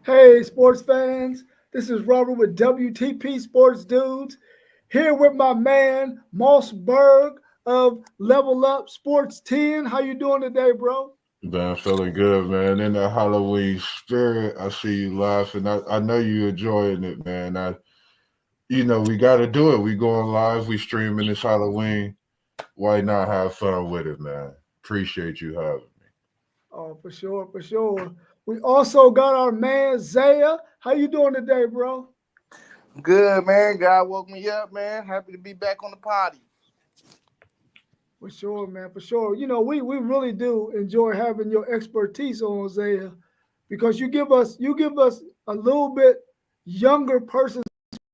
Hey, sports fans. This is Robert with WTP Sports Dudes. Here with my man Mossberg of Level Up Sports 10. How you doing today, bro? Man, feeling good, man. In the Halloween spirit, I see you laughing. I know you enjoying it, man. We got to do it. We going live. We streaming this Halloween. Why not have fun with it, man? Appreciate you having me. Oh, for sure, for sure. We also got our man Zaya. How you doing today, bro? Good, man. God woke me up, man. Happy to be back on the potty. For sure, man, for sure. We really do enjoy having your expertise on Zaya because you give us a little bit younger person's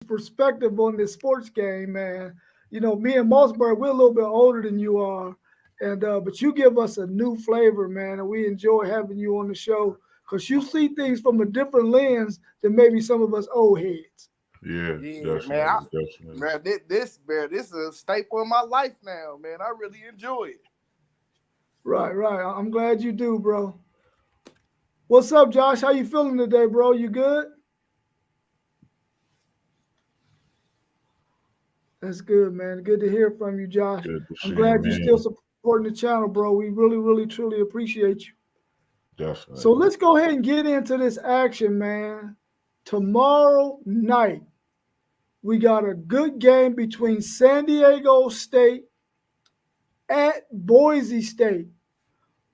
perspective on this sports game, man. Me and Mossberg, we're a little bit older than you are, and but you give us a new flavor, man, and we enjoy having you on the show because you see things from a different lens than maybe some of us old heads. Yeah, Yeah, man. definitely, definitely. Man, this is a staple in my life now, man. I really enjoy it. Right, right. I'm glad you do, bro. What's up, Josh? How you feeling today, bro? You good? That's good, man. Good to hear from you, Josh. Good to I'm see you, glad you're still man. supporting the channel, bro. We really, really, truly appreciate you. So Definitely. let's go ahead and get into this action, man. Tomorrow night, we got a good game between San Diego State at Boise State.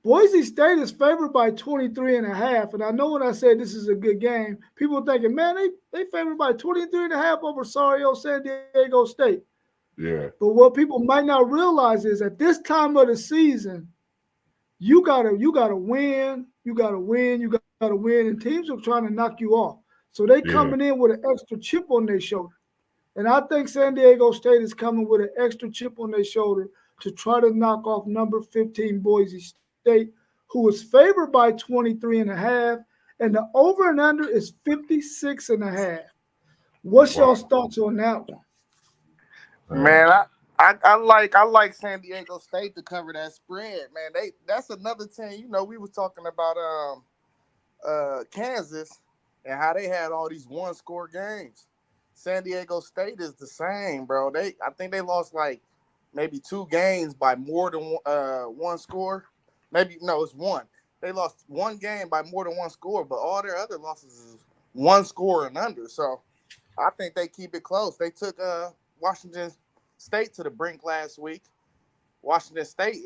Boise State is favored by 23 and a half. And I know when I said this is a good game, people are thinking, man, they favored by 23 and a half over sorry old San Diego State. Yeah, But what people might not realize is at this time of the season, you gotta win, and teams are trying to knock you off. So they coming yeah. in with an extra chip on their shoulder. And I think San Diego State is coming with an extra chip on their shoulder to try to knock off number 15 Boise State, who is favored by 23 and a half, and the over and under is 56 and a half. What's Wow, y'all's thoughts on that one? man. Man, I like San Diego State to cover that spread, man. That's another team. We was talking about Kansas and how they had all these one score games. San Diego State is the same, bro. I think they lost like maybe two games by more than one score. Maybe no, it's one. They lost one game by more than one score, but all their other losses is one score and under. So I think they keep it close. They took Washington State to the brink last week. Washington State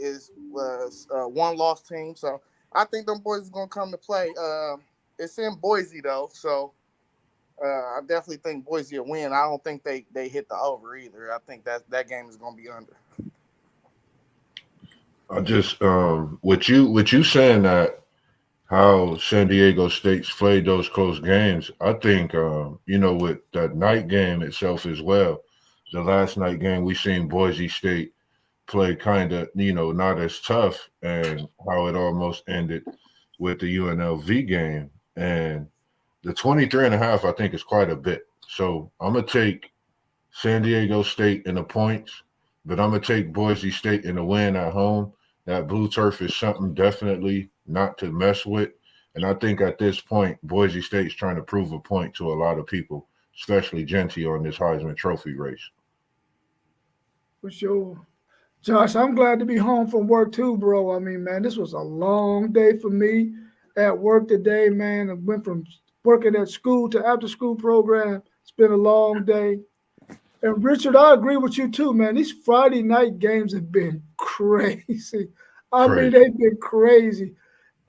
was a one loss team, so I think them boys is gonna come to play. It's in Boise though, so I definitely think Boise will win. I don't think they hit the over either. I think that game is gonna be under. I just with you saying that how San Diego State's played those close games. I think with that night game itself as well. The last night game we seen Boise State play kind of not as tough, and how it almost ended with the UNLV game, and the 23 and a half I think is quite a bit. So I'm gonna take San Diego State in the points, but I'm gonna take Boise State in the win at home. That blue turf is something definitely not to mess with. And I think at this point, Boise State's trying to prove a point to a lot of people, especially Genty on this Heisman Trophy race. For sure. Josh, I'm glad to be home from work too, bro. I mean, man, this was a long day for me at work today, man. I went from working at school to after school program. It's been a long day. And Richard, I agree with you too, man. These Friday night games have been crazy. I mean, Crazy. they've been crazy.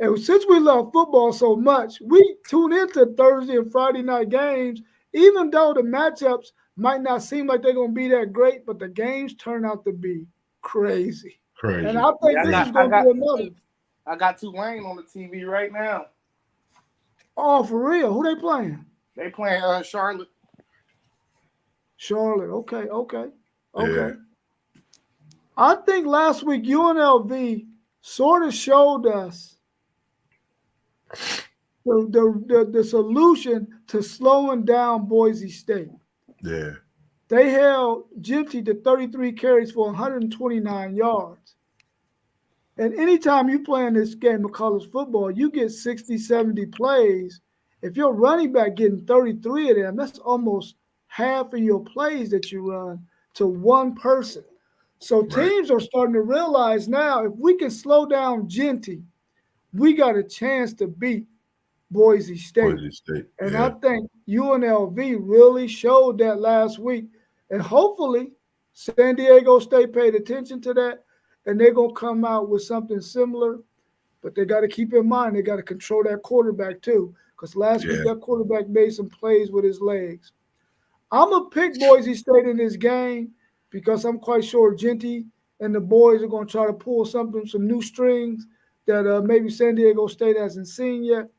And since we love football so much, we tune into Thursday and Friday night games, even though the matchups might not seem like they're going to be that great, but the games turn out to be crazy. And Crazy. I think Yeah, I this is got I going to be got another. I got Tulane on the TV right now. Oh, for real? Who they playing? They playing Charlotte. Charlotte. Okay, okay, Yeah. okay. I think last week UNLV sort of showed us the solution to slowing down Boise State. Yeah. They held Gypsy to 33 carries for 129 yards. And anytime you play in this game of college football, you get 60, 70 plays, If your running back getting 33 of them, that's almost half of your plays that you run to one person. So Right. teams are starting to realize now if we can slow down Genty, we got a chance to beat Boise State. Boise State. And I Yeah. think UNLV really showed that last week. And hopefully San Diego State paid attention to that and they're going to come out with something similar. But they got to keep in mind, they got to control that quarterback too. Because last week Yeah. that quarterback made some plays with his legs. I'm going to pick Boise State in this game because I'm quite sure Genty and the boys are going to try to pull some new strings that maybe San Diego State hasn't seen yet.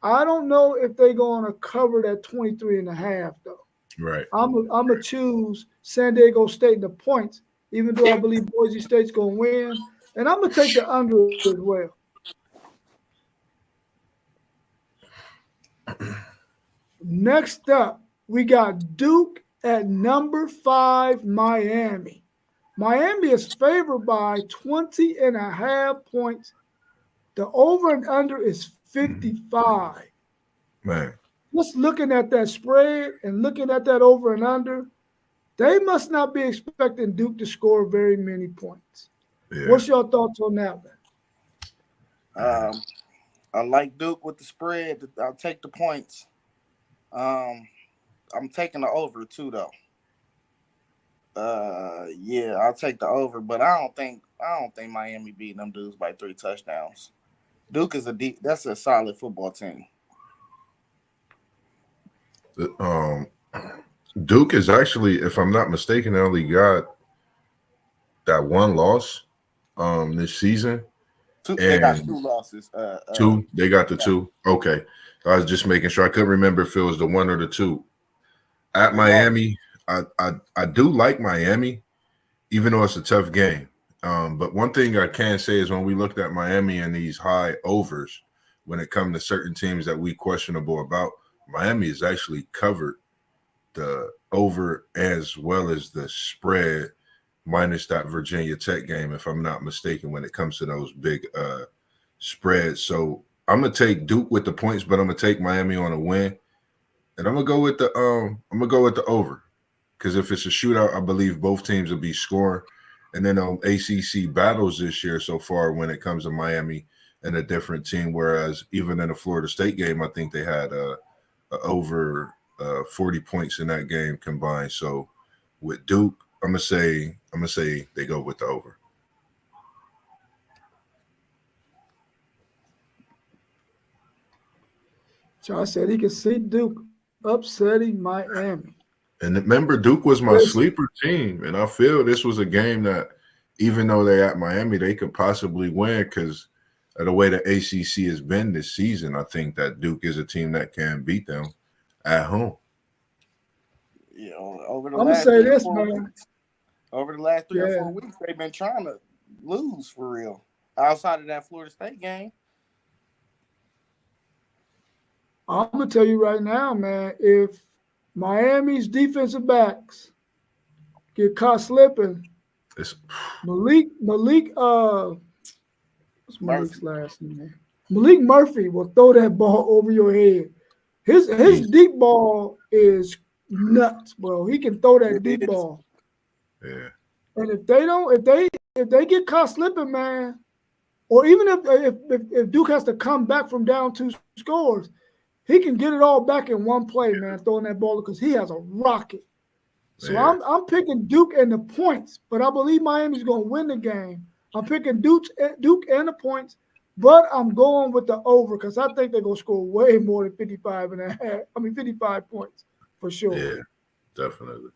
I don't know if they're going to cover that 23.5 though. Right. I'm going to choose San Diego State in the points, even though I believe Boise State's going to win. And I'm going to take the under as well. Next up, we got Duke at number 5, Miami. Miami is favored by 20.5 points. The over and under is 55. Man. Just looking at that spread and looking at that over and under, they must not be expecting Duke to score very many points. Yeah. What's your thoughts on that, man? I like Duke with the spread. I'll take the points. I'm taking the over too, though. Yeah, I'll take the over, but I don't think Miami beating them dudes by 3 touchdowns. Duke is that's a solid football team. Duke is actually, if I'm not mistaken, they only got that one loss this season. They got 2 losses. Two? They got the yeah. 2? Okay. I was just making sure. I couldn't remember if it was the 1 or the 2. At Miami, I do like Miami, even though it's a tough game. But one thing I can say is when we looked at Miami and these high overs, when it comes to certain teams that we questionable about, Miami has actually covered the over as well as the spread, minus that Virginia Tech game, if I'm not mistaken, when it comes to those big spreads. So I'm gonna take Duke with the points, but I'm gonna take Miami on a win, and I'm gonna go with the over, because if it's a shootout, I believe both teams will be scoring. And then ACC battles this year so far when it comes to Miami and a different team, whereas even in the Florida State game, I think they had over 40 points in that game combined. So with Duke, I'm gonna say they go with the over. So I said he could see Duke upsetting Miami. And remember, Duke was my sleeper team, and I feel this was a game that, even though they're at Miami, they could possibly win because of the way the ACC has been this season. I think that Duke is a team that can beat them at home. Yeah, over the I'm last gonna say 3 or this, 4 man. weeks, over the last 3 or 4 weeks, they've been trying to lose for real. Outside of that Florida State game, I'm gonna tell you right now, man. If Miami's defensive backs get caught slipping, Malik, what's Malik's last name? Malik Murphy will throw that ball over your head. His deep ball is nuts, bro. He can throw that deep ball. Yeah. And if they get caught slipping, man, or even if Duke has to come back from down 2 scores, he can get it all back in one play, man, throwing that ball because he has a rocket. So yeah. I'm picking Duke and the points, but I believe Miami's going to win the game. I'm picking Duke and the points, but I'm going with the over because I think they're going to score way more than 55 points for sure. Yeah, definitely.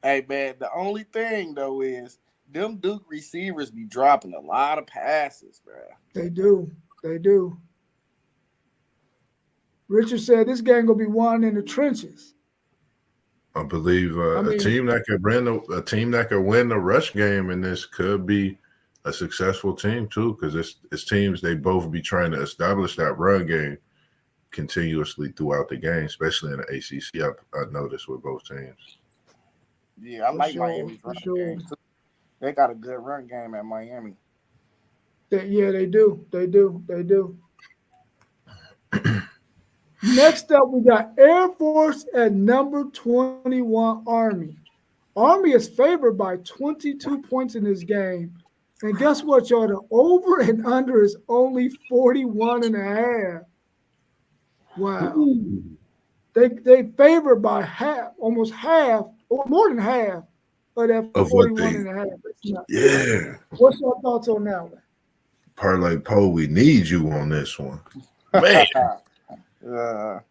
Hey, man, the only thing, though, is them Duke receivers be dropping a lot of passes, bro. They do. Richard said this game going to be won in the trenches. I believe a team that could win the rush game in this could be a successful team too, because it's teams they both be trying to establish that run game continuously throughout the game, especially in the ACC. I noticed with both teams. Yeah, I like Miami's run game too. They got a good run game at Miami. Yeah, they do. Next up, we got Air Force at number 21, Army. Army is favored by 22 points in this game. And guess what, y'all? The over and under is only 41 and a half. Wow. They favor by half, almost half, or more than half of that Of what 41 and a half. Yeah. What's your thoughts on that one? Parlay Poe, we need you on this one. Man,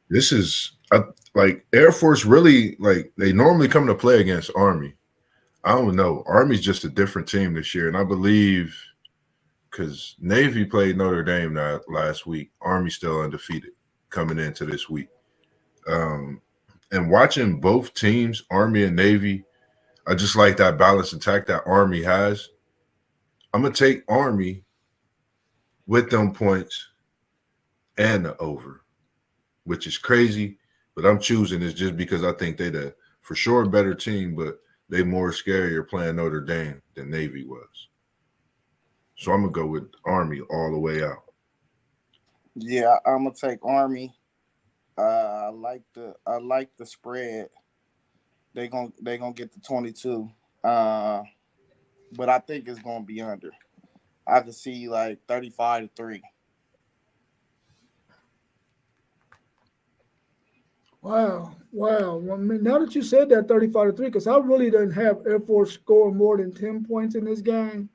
this is like Air Force really, like, they normally come to play against Army. I don't know. Army's just a different team this year. And I believe because Navy played Notre Dame last week, Army still undefeated coming into this week. And watching both teams, Army and Navy, I just like that balanced attack that Army has. I'm going to take Army with them points and the over, which is crazy, but I'm choosing this just because I think they're the for sure better team, but they more scarier playing Notre Dame than Navy was. So I'm gonna go with Army all the way out. Yeah, I'm gonna take Army. I like the spread. They gonna get the 22. But I think it's gonna be under. I can see like 35-3. Wow. I mean, now that you said that 35-3, because I really didn't have Air Force scoring more than 10 points in this game.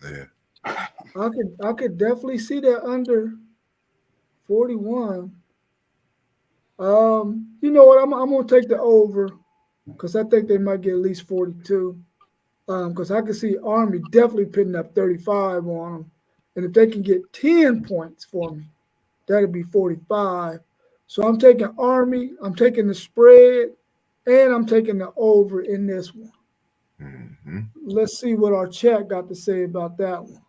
Yeah. I could definitely see that under 41. You know what? I'm gonna take the over because I think they might get at least 42. Because I can see Army definitely putting up 35 on them, and if they can get 10 points for me, that'd be 45. So I'm taking Army, I'm taking the spread, and I'm taking the over in this one. Mm-hmm. Let's see what our chat got to say about that one.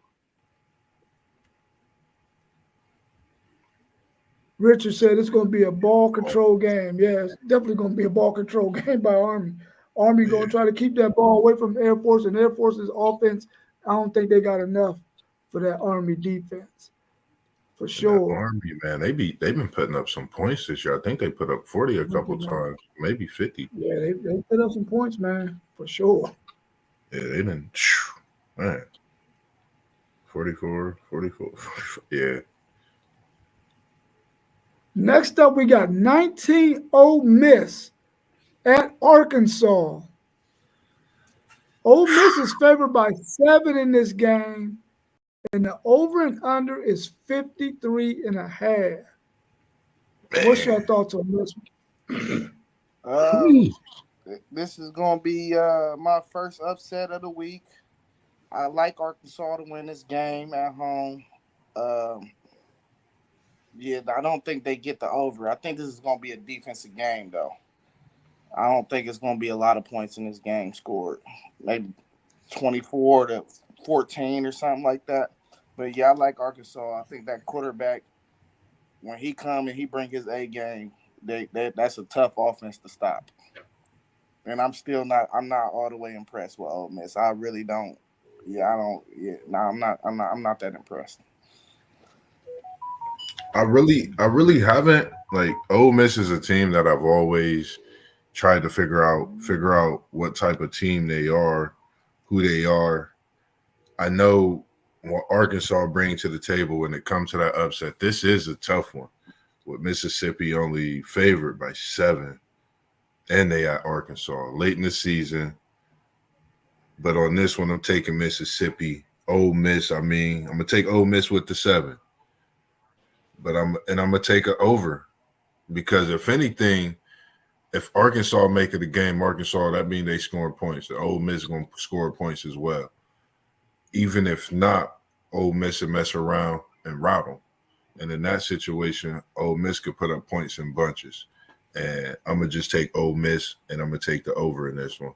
Richard said it's going to be a ball control game. Yeah, it's definitely going to be a ball control game by Army. Army going to try to keep that ball away from Air Force, and Air Force's offense, I don't think they got enough for that Army defense. For sure. Army, man, they've been putting up some points this year. I think they put up 40 a couple times, maybe 50. Yeah, they put up some points, man, for sure. Yeah, they've been, man, 44. Yeah. Next up, we got 19 Ole Miss at Arkansas. Ole Miss is favored by 7 in this game, and the over and under is 53 and a half. What's your thoughts on this one? This is gonna be my first upset of the week. I like Arkansas to win this game at home. Yeah, I don't think they get the over. I think this is gonna be a defensive game, though. I don't think it's gonna be a lot of points in this game scored. Maybe 24-14 or something like that. But yeah, I like Arkansas. I think that quarterback, when he come and he bring his A game, that's a tough offense to stop. And I'm not all the way impressed with Ole Miss. I really don't. Yeah, I don't. Yeah, no, I'm not that impressed. I really haven't. Like, Ole Miss is a team that I've always tried to figure out what type of team they are, who they are. I know what Arkansas brings to the table when it comes to that upset. This is a tough one, with Mississippi only favored by 7, and they at Arkansas late in the season. But on this one, I'm taking Mississippi. Ole Miss, I'm gonna take Ole Miss with the 7. But I'm gonna take it over, because if anything, if Arkansas make it a game, Arkansas, that means they scoring points. The Ole Miss is gonna score points as well. Even if not, Ole Miss will mess around and rout them. And in that situation, Ole Miss could put up points in bunches. And I'm gonna just take Ole Miss, and I'm gonna take the over in this one,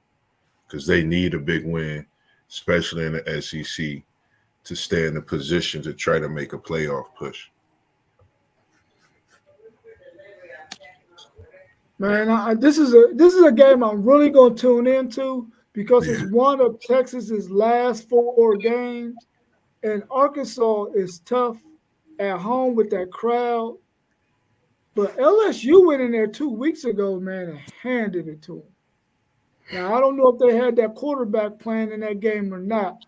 because they need a big win, especially in the SEC, to stay in the position to try to make a playoff push. Man, this is a game I'm really going to tune into, because it's one of Texas's last 4 games, and Arkansas is tough at home with that crowd. But LSU went in there 2 weeks ago, man, and handed it to them. Now, I don't know if they had that quarterback playing in that game or not,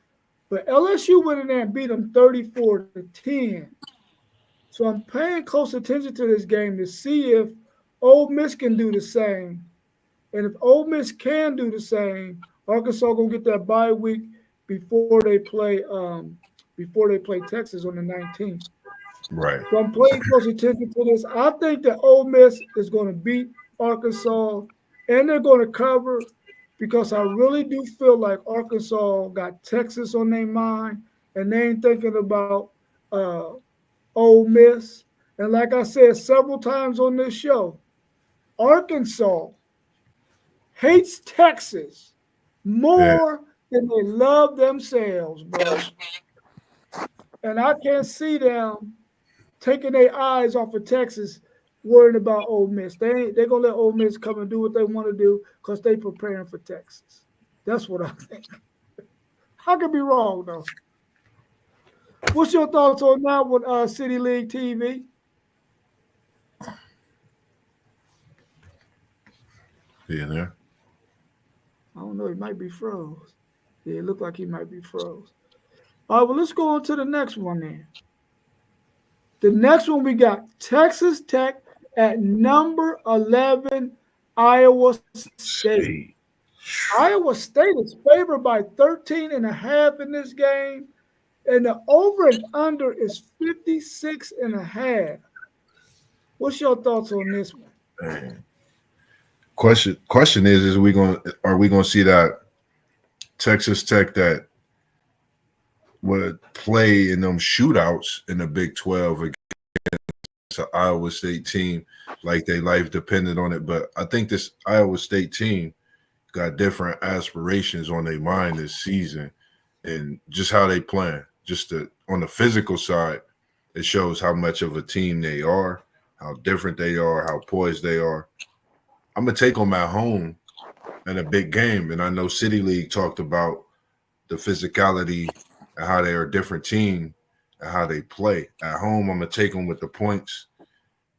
but LSU went in there and beat them 34-10. So I'm paying close attention to this game to see if Ole Miss can do the same. And if Ole Miss can do the same, Arkansas gonna get that bye week before they play Texas on the 19th. Right. So I'm paying close attention to this. I think that Ole Miss is going to beat Arkansas, and they're going to cover because I really do feel like Arkansas got Texas on their mind, and they ain't thinking about uh, Ole Miss. And like I said several times on this show, Arkansas hates Texas more than they love themselves, bro. And I can't see them taking their eyes off of Texas, worrying about Ole Miss. They're gonna let Ole Miss come and do what they want to do because they preparing for Texas. That's what I think. I could be wrong though. What's your thoughts on that with City League TV? Yeah, there. I don't know. He might be froze. Yeah, it looked like he might be froze. All right, well, let's go on to the next one then. The next one we got Texas Tech at number 11, Iowa State. Iowa State is favored by 13.5 in this game, and the over and under is 56.5. What's your thoughts on this one? Man. Question is are we gonna see that Texas Tech that would play in them shootouts in the Big 12 against an Iowa State team like their life depended on it? But I think this Iowa State team got different aspirations on their mind this season, and just how they plan. On the physical side, it shows how much of a team they are, how different they are, how poised they are. I'm gonna take them at home in a big game, and I know City League talked about the physicality and how they are a different team and how they play. At home, I'm gonna take them with the points,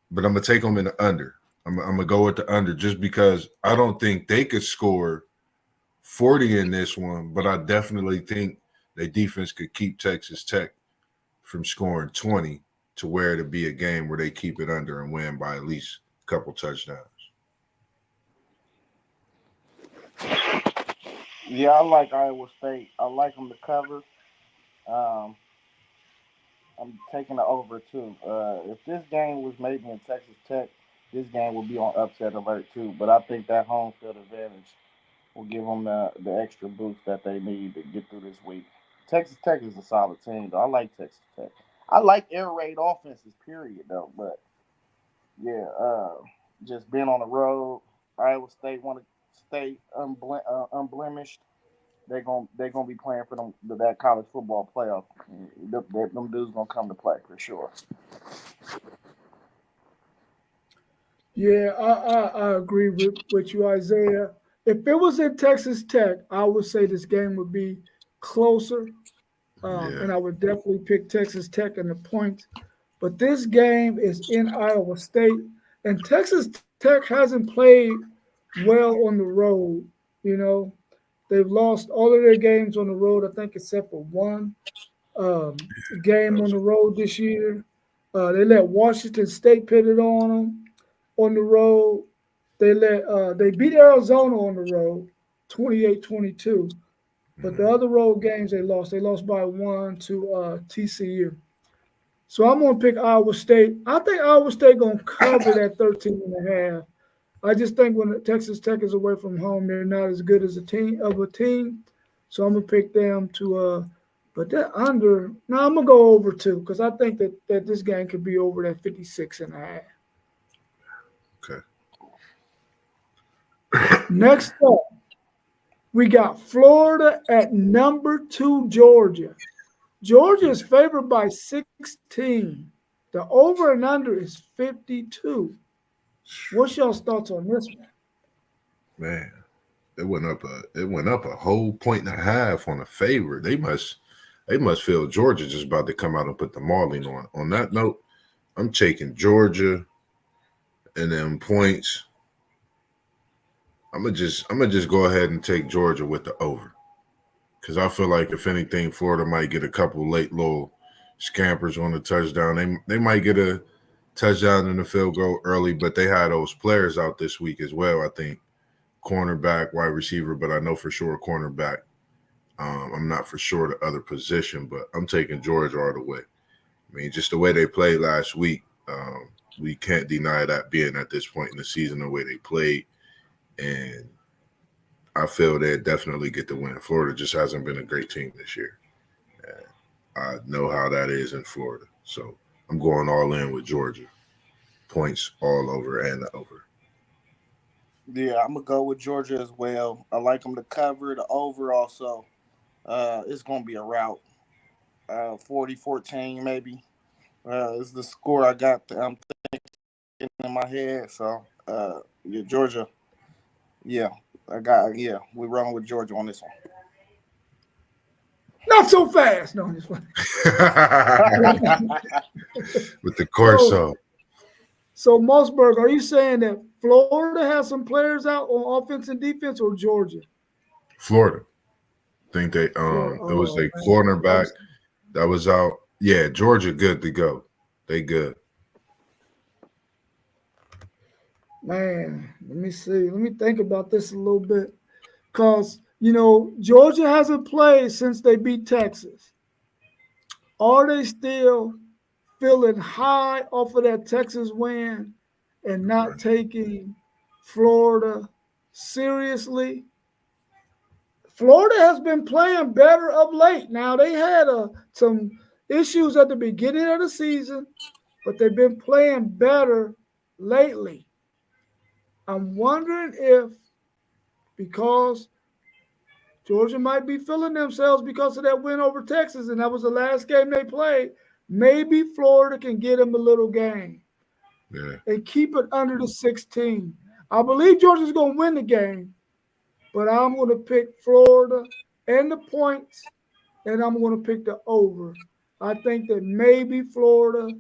but I'm gonna take them in the under. I'm gonna go with the under just because I don't think they could score 40 in this one, but I definitely think their defense could keep Texas Tech from scoring 20 to where it'd be a game where they keep it under and win by at least a couple touchdowns. Yeah, I like Iowa State. I like them to cover. I'm taking the over too. If this game was maybe in Texas Tech, this game would be on upset alert too. But I think that home field advantage will give them the extra boost that they need to get through this week. Texas Tech is a solid team, though. I like Texas Tech. I like air raid offenses, period, though. But yeah, just being on the road, Iowa State want to stay unblemished. They're gonna be playing for that college football playoff. Them dudes gonna come to play for sure. Yeah, I agree with you, Isaiah. If it was in Texas Tech, I would say this game would be closer, and I would definitely pick Texas Tech in the points. But this game is in Iowa State, and Texas Tech hasn't played well on the road. You know, they've lost all of their games on the road, I think, except for one game on the road this year. They let Washington State put it on them on the road. They beat Arizona on the road, 28-22. But the other road games they lost. They lost by 1 to TCU. So I'm going to pick Iowa State. I think Iowa State going to cover that 13.5. I just think when Texas Tech is away from home, they're not as good as a team. So I'm going to pick them to but they're under. Now I'm going to go over 2 because I think that this game could be over that 56.5. Okay. Next up, we got Florida at number 2, Georgia. Georgia is favored by 16. The over and under is 52. What's your thoughts on this one? Man, it went up a whole 1.5 on a favorite. They must feel Georgia just about to come out and put the mauling on. On that note, I'm taking Georgia And then points, I'm gonna just go ahead and take Georgia with the over. Because I feel like if anything, Florida might get a couple late little scampers on the touchdown. They might get a touchdown in the field goal early, but they had those players out this week as well. I think cornerback, wide receiver, but I know for sure cornerback. I'm not for sure the other position, but I'm taking Georgia all the way. I mean, just the way they played last week, we can't deny that being at this point in the season, the way they played. And I feel they definitely get the win. Florida just hasn't been a great team this year. And I know how that is in Florida. So I'm going all in with Georgia. Points all over and the over. Yeah, I'm going to go with Georgia as well. I like them to cover the over also. It's going to be a rout. 40-14 maybe. Is the score I got. I'm thinking in my head. So, yeah, Georgia. Yeah, we're rolling with Georgia on this one. Not so fast. No, I'm just playing. With the Corso. So, Mossberg, are you saying that Florida has some players out on offense and defense, or Georgia? Florida. I think they it was a cornerback that was out. Yeah, Georgia good to go. They good. Man, let me see. Let me think about this a little bit. Because, Georgia hasn't played since they beat Texas. Are they still feeling high off of that Texas win and not taking Florida seriously? Florida has been playing better of late. Now, they had some issues at the beginning of the season, but they've been playing better lately. I'm wondering if, because Georgia might be feeling themselves because of that win over Texas, and that was the last game they played, maybe Florida can get them a little game and keep it under the 16. I believe Georgia's going to win the game, but I'm going to pick Florida and the points, and I'm going to pick the over. I think that maybe Florida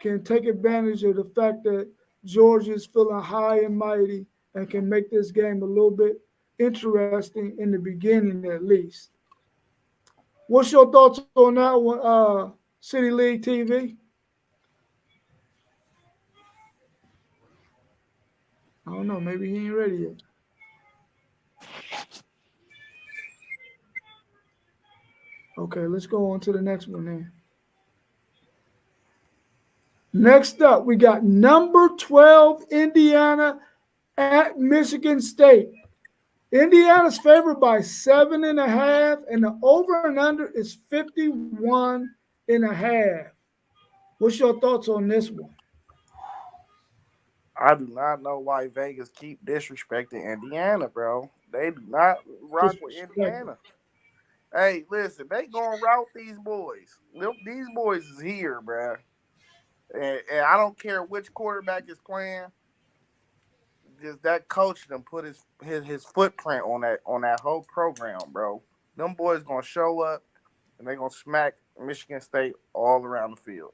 can take advantage of the fact that Georgia's feeling high and mighty and can make this game a little bit interesting in the beginning at least. What's your thoughts on that one, City League TV? I don't know. Maybe he ain't ready yet. Okay, let's go on to the next one then. Next up, we got number 12, Indiana at Michigan State. Indiana's favored by 7.5, and the over and under is 51.5. What's your thoughts on this one? I do not know why Vegas keep disrespecting Indiana, bro. They do not rock with Indiana. Hey, listen, they gonna route these boys. These boys is here, bro. And I don't care which quarterback is playing. Just that coach them put his footprint on that whole program, bro. Them boys gonna show up and they gonna smack Michigan State all around the field.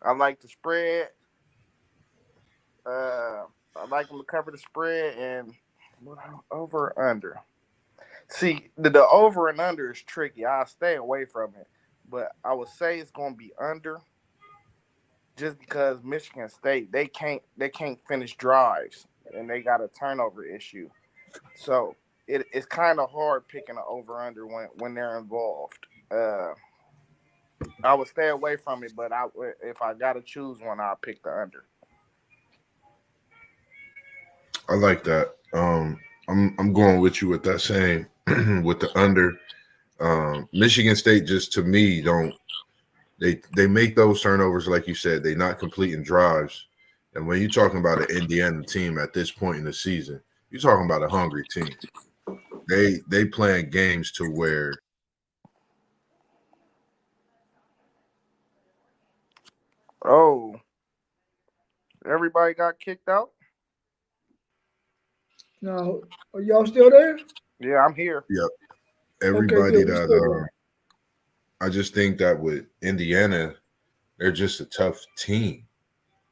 I like the spread. I like them to cover the spread and over or under. See, the over and under is tricky. I'll stay away from it, but I would say it's gonna be under. Just because Michigan State, they can't finish drives and they got a turnover issue. So it's kind of hard picking an over-under when they're involved. I would stay away from it, but if I got to choose one, I'll pick the under. I like that. I'm going with you with that same with the under. Michigan State just to me don't. They make those turnovers, like you said. They're not completing drives. And when you're talking about an Indiana team at this point in the season, you're talking about a hungry team. They playing games to where everybody got kicked out? No, are y'all still there? Yeah, I'm here. Yep. Everybody that I just think that with Indiana, they're just a tough team.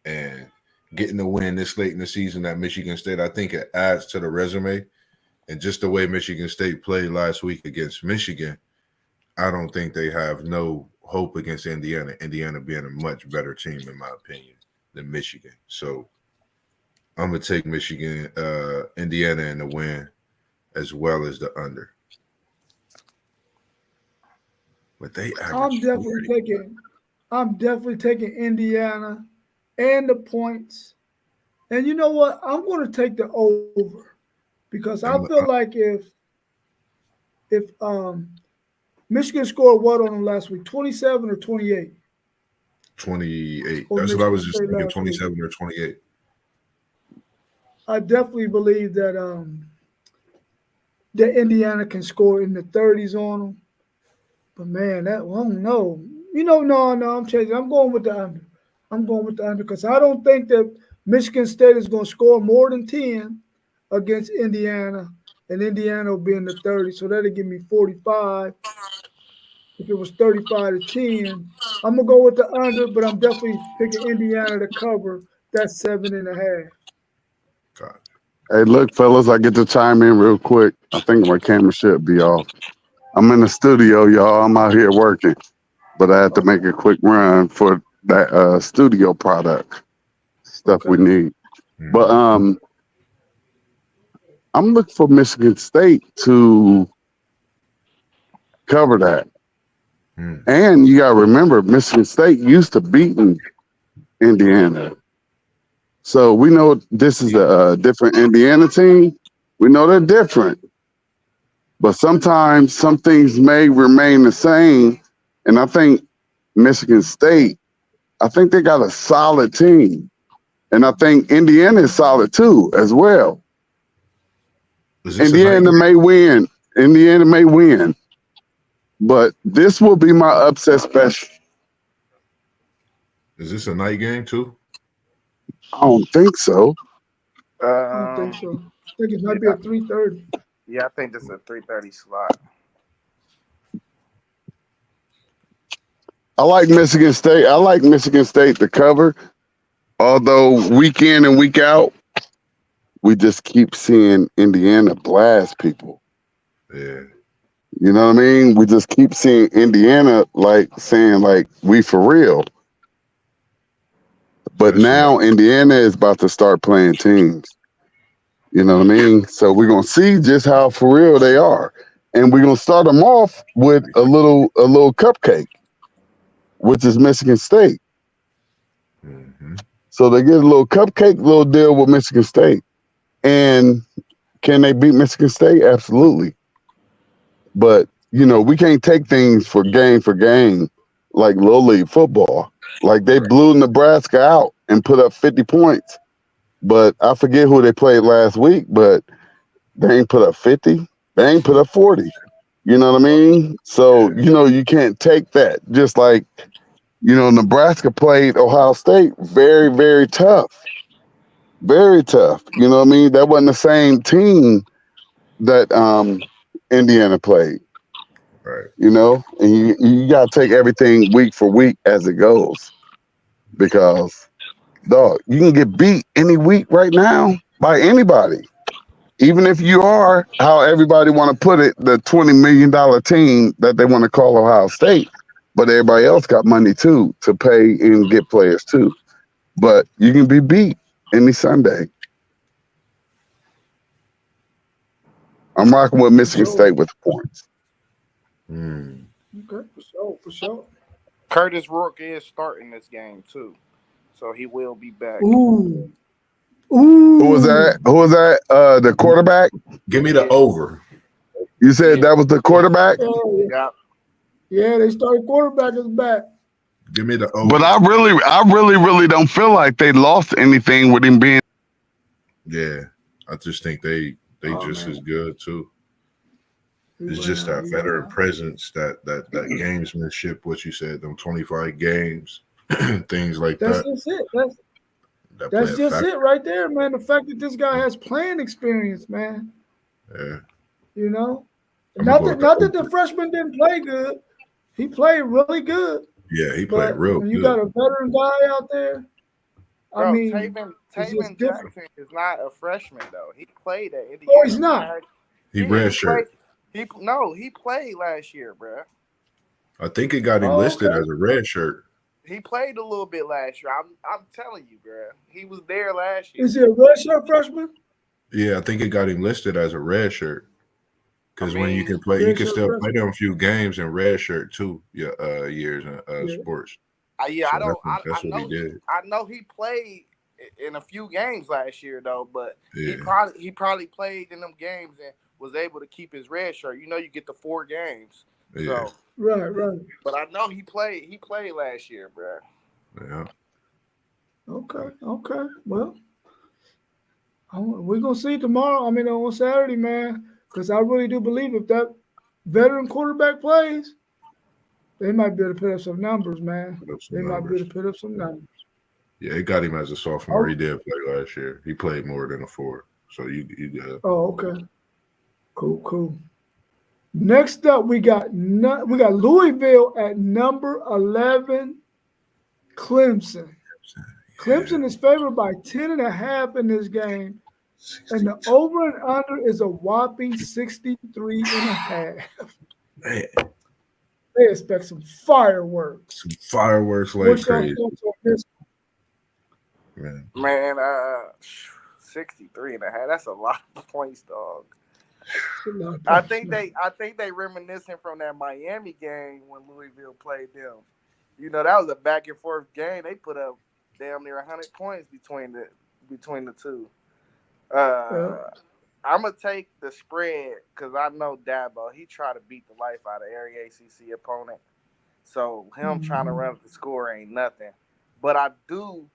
and getting the win this late in the season at Michigan State, I think it adds to the resume. And just the way Michigan State played last week against Michigan, I don't think they have no hope against Indiana. Indiana being a much better team, in my opinion, than Michigan. So I'm gonna take Michigan, Indiana in the win, as well as the under. But they I'm definitely taking Indiana and the points. And you know what? I'm going to take the over because I feel like if Michigan scored what on them last week, 27 or 28? 28. Or That's what I was Michigan just State thinking, last week. 27 or 28. I definitely believe that Indiana can score in the 30s on them. But man, I don't know. No, I'm changing. I'm going with the under. Because I don't think that Michigan State is going to score more than 10 against Indiana, and Indiana will be in the 30s. So that'll give me 45. If it was 35-10, I'm gonna go with the under, but I'm definitely picking Indiana to cover that 7.5. God. Hey, look, fellas, I get to chime in real quick. I think my camera should be off. I'm in the studio, y'all. I'm out here working, but I had to make a quick run for that studio product stuff we need. But I'm looking for Michigan State to cover that. And you got to remember, Michigan State used to beating Indiana. So we know this is a different Indiana team. We know they're different. But sometimes some things may remain the same. And I think Michigan State, I think they got a solid team. And I think Indiana is solid too, as well. Indiana may win. Indiana may win. But this will be my upset special. Is this a night game too? I don't think so. I don't think so. I think it might be at 3:30. Yeah, I think this is a 3:30 slot. I like Michigan State. I like Michigan State to cover. Although week in and week out, we just keep seeing Indiana blast people. Yeah. You know what I mean? We just keep seeing Indiana saying we for real. But now Indiana is about to start playing teams. You know what I mean? So we're gonna see just how for real they are, and we're gonna start them off with a little cupcake, which is Michigan State. So they get a little cupcake, little deal with Michigan State, and can they beat Michigan State? Absolutely. But we can't take things for game like Little League football. Like they blew Nebraska out and put up 50 points. But I forget who they played last week, but they ain't put up 50. They ain't put up 40. You know what I mean? So, you can't take that. Just like, Nebraska played Ohio State very, very tough. Very tough. You know what I mean? That wasn't the same team that Indiana played. Right. And you got to take everything week for week as it goes. Because, dog, you can get beat any week right now by anybody. Even if you are, how everybody want to put it, the $20 million team that they want to call Ohio State. But everybody else got money, too, to pay and get players, too. But you can be beat any Sunday. I'm rocking with Michigan State with the points. Okay, for sure. Curtis Rourke is starting this game too, so he will be back. Ooh. Who was that? The quarterback? Give me the over. You said that was the quarterback? Yeah, they started quarterback is back. Give me the over. But I really don't feel like they lost anything with him being. Yeah, I just think they just as good too. It's just that veteran presence, that gamesmanship. What you said, them 25 games, things like That's that. just it. That's just it right there, man. The fact that this guy has playing experience, man. Yeah. Not that the freshman didn't play good. He played really good. Yeah, he played real when good. you got a veteran guy out there, I Bro, mean, it's just Taven different. Jackson is not a freshman though. He played at Indiana. Oh, he's not. He Yeah, redshirt. he played last year, bro. I think it got him Oh, listed okay. as a red shirt. He played a little bit last year. I'm telling you, bro. He was there last year. Is he a redshirt freshman? Yeah, I think it got him listed as a red shirt. Because when you can play, you can redshirt still play freshman. them a few games in red shirt too. Years in Yeah. sports. Yeah, So I don't. that's I what he know. did. I know he played in a few games last year though, but Yeah. he probably played in them games and was able to keep his red shirt. You know, you get the 4 games. Yeah. So, Right. but I know he played. He played last year, bro. Yeah. Okay. Well, we're gonna see tomorrow. I mean, on Saturday, man, because I really do believe if that veteran quarterback plays, they might be able to put up some numbers, man. Put up some They might be numbers. able to put up some numbers. Yeah, it got him as a sophomore. Oh. He did play last year. He played more than a 4. So you got. Oh, okay. Cool. Next up, we got Louisville at number 11, Clemson. Clemson is favored by 10.5 in this game, and the over and under is a whopping 63.5. Man, They expect some fireworks. some fireworks like What's your crazy. thoughts on this? Man. 63.5. That's a lot of points, dog. I think they reminiscing from that Miami game when Louisville played them. You know, that was a back and forth game. They put up damn near 100 points between the two. I'm gonna take the spread because I know Dabo. He tried to beat the life out of every ACC opponent. So him trying to run up the score ain't nothing. But I do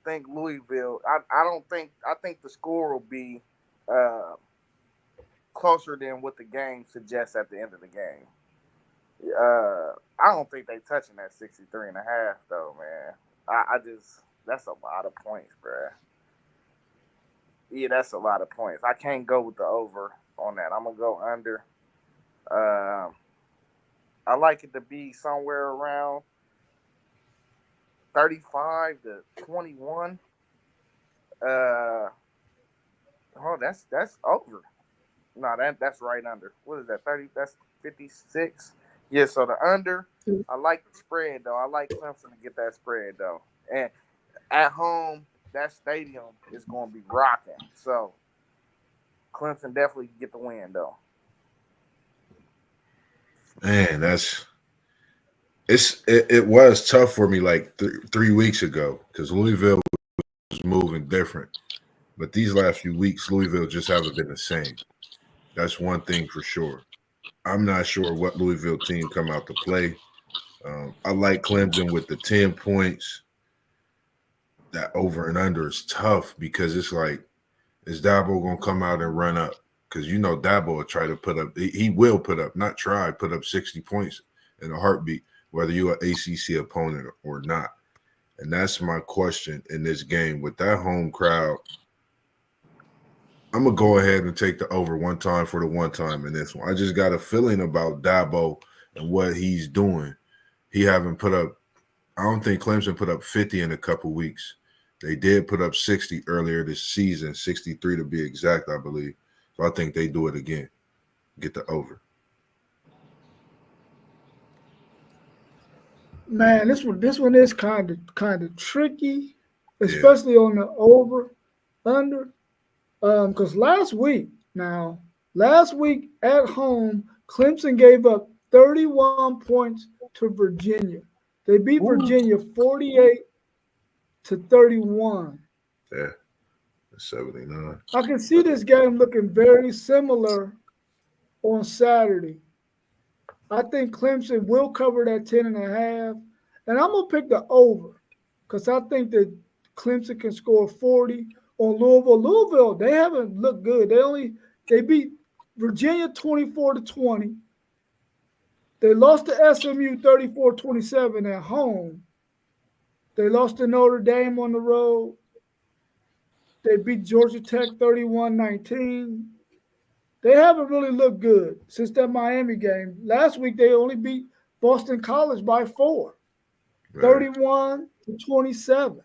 think Louisville. I think the score will be closer than what the game suggests at the end of the game. I don't think they touching that 63.5 though, man. I just that's a lot of points, bruh. Yeah, that's a lot of points. I can't go with the over on that. I'm gonna go under. I like it to be somewhere around 35 to 21. That's over. No, that's right under. What is that? 30? That's 56. Yeah, so the under. I like the spread though. I like Clemson to get that spread though. And at home, that stadium is going to be rocking. So Clemson definitely get the win though. Man, it was tough for me like 3 weeks ago because Louisville was moving different. But these last few weeks, Louisville just haven't been the same. That's one thing for sure. I'm not sure what Louisville team come out to play. I like Clemson with the 10 points. That over and under is tough because it's like, is Dabo going to come out and run up? Because you know Dabo will try to put up – he will put up, not try, put up 60 points in a heartbeat, whether you're an ACC opponent or not. And that's my question in this game. With that home crowd, I'm going to go ahead and take the over one time for the one time in this one. I just got a feeling about Dabo and what he's doing. He haven't put up – I don't think Clemson put up 50 in a couple weeks. They did put up 60 earlier this season, 63 to be exact, I believe. So I think they do it again. Get the over. Man, this one is kind of tricky, especially on the over under. Because last week at home, Clemson gave up 31 points to Virginia. They beat Virginia 48-31. Yeah, 79. I can see this game looking very similar on Saturday. I think Clemson will cover that 10.5, and I'm gonna pick the over because I think that Clemson can score 40 on Louisville. Louisville, they haven't looked good. They beat Virginia 24-20. They lost to SMU 34-27 at home. They lost to Notre Dame on the road. They beat Georgia Tech 31-19. They haven't really looked good since that Miami game. Last week, they only beat Boston College by 4, 31-27.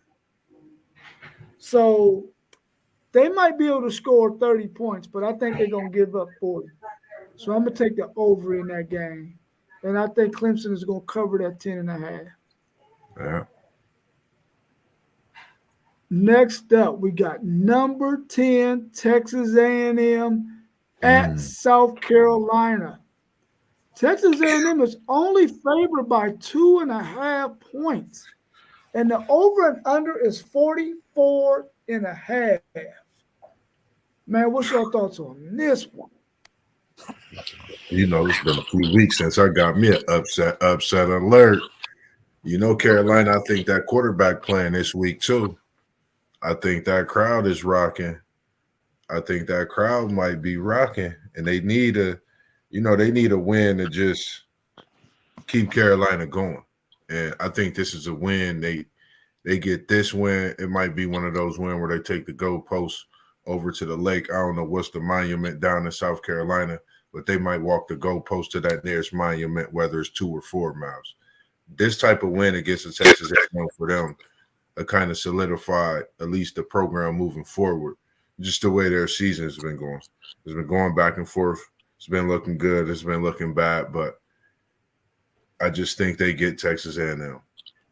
So they might be able to score 30 points, but I think they're going to give up 40. So I'm going to take the over in that game. And I think Clemson is going to cover that 10.5. Yeah. Next up, we got number 10, Texas A&M at South Carolina. Texas A&M is only favored by 2.5 points. And the over and under is 44.5. Man, what's your thoughts on this one? You know, it's been a few weeks since I got me an upset alert. You know, Carolina, I think that quarterback playing this week too. I think that crowd is rocking. I think that crowd might be rocking, and they need a win to just keep Carolina going. And I think this is a win. They get this win. It might be one of those wins where they take the goalposts over to the lake. I don't know what's the monument down in South Carolina, but they might walk the goalpost to that nearest monument, whether it's 2 or 4 miles. This type of win against the Texas A&M for them, kind of solidified at least the program moving forward. Just the way their season has been going. It's been going back and forth. It's been looking good. It's been looking bad, but I just think they get Texas A&M.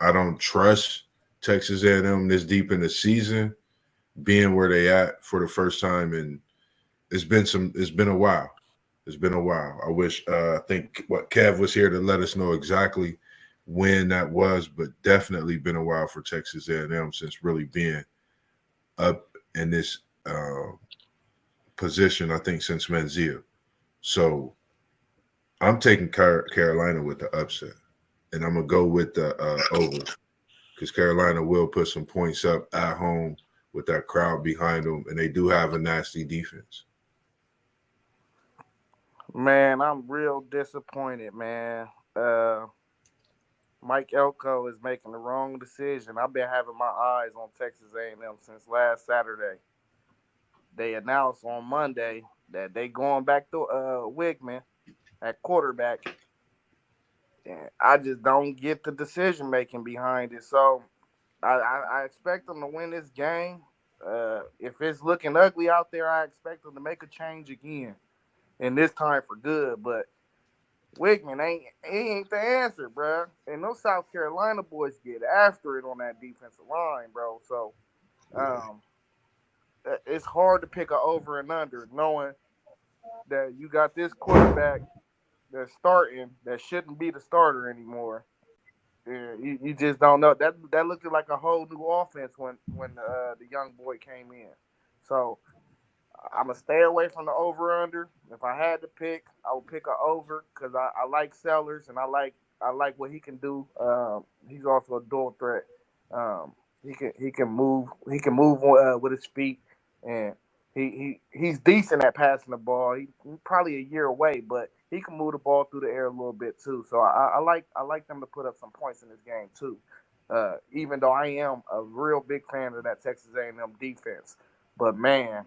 I don't trust Texas A&M this deep in the season, being where they at for the first time, and it's been a while. It's been a while. I wish I think Kev was here to let us know exactly when that was, but definitely been a while for Texas A&M since really being up in this position, I think, since Manziel. So I'm taking Carolina with the upset, and I'm going to go with the over because Carolina will put some points up at home with that crowd behind them, and they do have a nasty defense. Man, I'm real disappointed, man. Mike Elko is making the wrong decision. I've been having my eyes on Texas A&M since last Saturday. They announced on Monday that they going back to Wigman at quarterback. And I just don't get the decision making behind it. So I expect them to win this game. If it's looking ugly out there, I expect them to make a change again, and this time for good. But Wigman ain't the answer, bro. And those South Carolina boys get after it on that defensive line, bro. So it's hard to pick a over and under, knowing that you got this quarterback that's starting that shouldn't be the starter anymore. Yeah, you just don't know. That looked like a whole new offense when the young boy came in. So I'm gonna stay away from the over under. If I had to pick, I would pick a over because I like Sellers and I like what he can do. He's also a dual threat. He can move with his feet, and he's decent at passing the ball. He's probably a year away, but he can move the ball through the air a little bit too. So I like them to put up some points in this game too. Even though I am a real big fan of that Texas A&M defense, but man,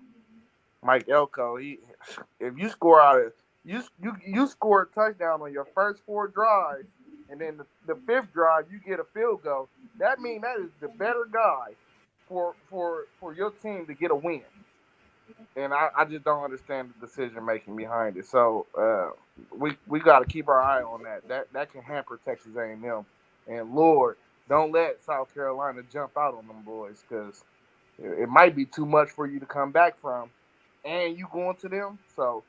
Mike Elko, if you score you score a touchdown on your first 4 drives, and then the 5th drive you get a field goal, that means that is the better guy for your team to get a win. And I just don't understand the decision making behind it. So we got to keep our eye on that. That can hamper Texas A&M. And Lord, don't let South Carolina jump out on them boys, because it might be too much for you to come back from, and you going to them. So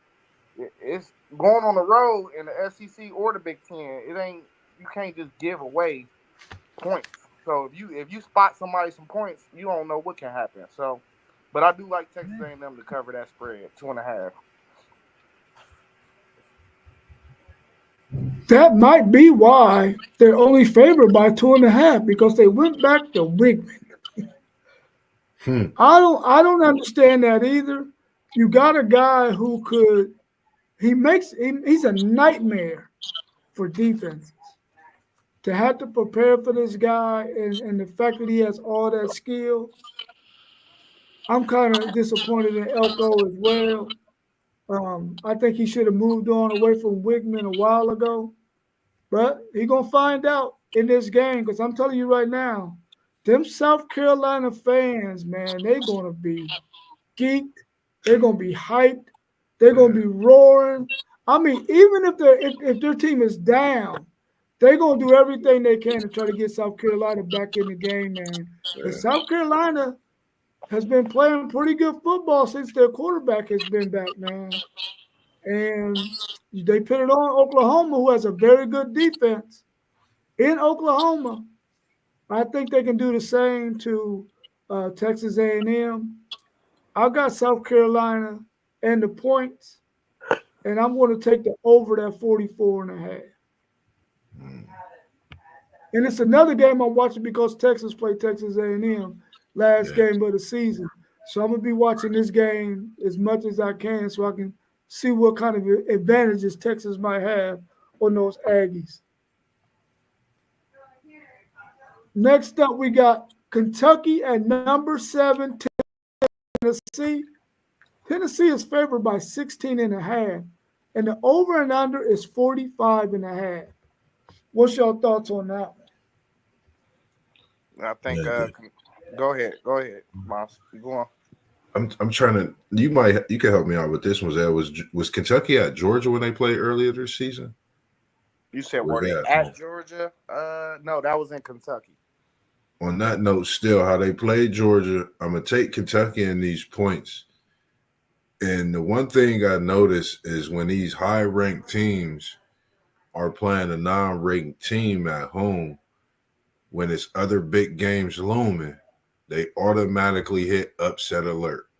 it's going on the road in the SEC or the Big Ten. You can't just give away points. So if you spot somebody some points, you don't know what can happen. So, but I do like Texas A&M to cover that spread, 2.5. That might be why they're only favored by 2.5, because they went back to Wigman. I don't understand that either. You got a guy who he's a nightmare for defenses. To have to prepare for this guy and the fact that he has all that skill, I'm kind of disappointed in Elko as well. I think he should have moved on away from Wigman a while ago. But he's going to find out in this game, because I'm telling you right now, them South Carolina fans, man, they're gonna be geeked. They're gonna be hyped. They're gonna be roaring. I mean, even if their team is down, they're gonna do everything they can to try to get South Carolina back in the game, man. And Yeah. South Carolina has been playing pretty good football since their quarterback has been back, man. And they put it on Oklahoma, who has a very good defense in Oklahoma. I think they can do the same to Texas A&M. I got South Carolina and the points, and I'm going to take the over that 44 and a half. And it's another game I'm watching because Texas played Texas A&M last game of the season. So I'm going to be watching this game as much as I can so I can see what kind of advantages Texas might have on those Aggies. Next up, we got Kentucky at number 7, Tennessee. Tennessee is favored by 16 and a half, and the over and under is 45 and a half. What's your thoughts on that one? I think. Go ahead, Moss. Go on. I'm trying to. You can help me out with this one. Was Kentucky at Georgia when they played earlier this season? You said Were were they they at at Georgia? No, that was in Kentucky. On that note, still how they played Georgia, I'm gonna take Kentucky in these points. And the one thing I notice is when these high-ranked teams are playing a non-ranked team at home, when it's other big games looming, they automatically hit upset alert.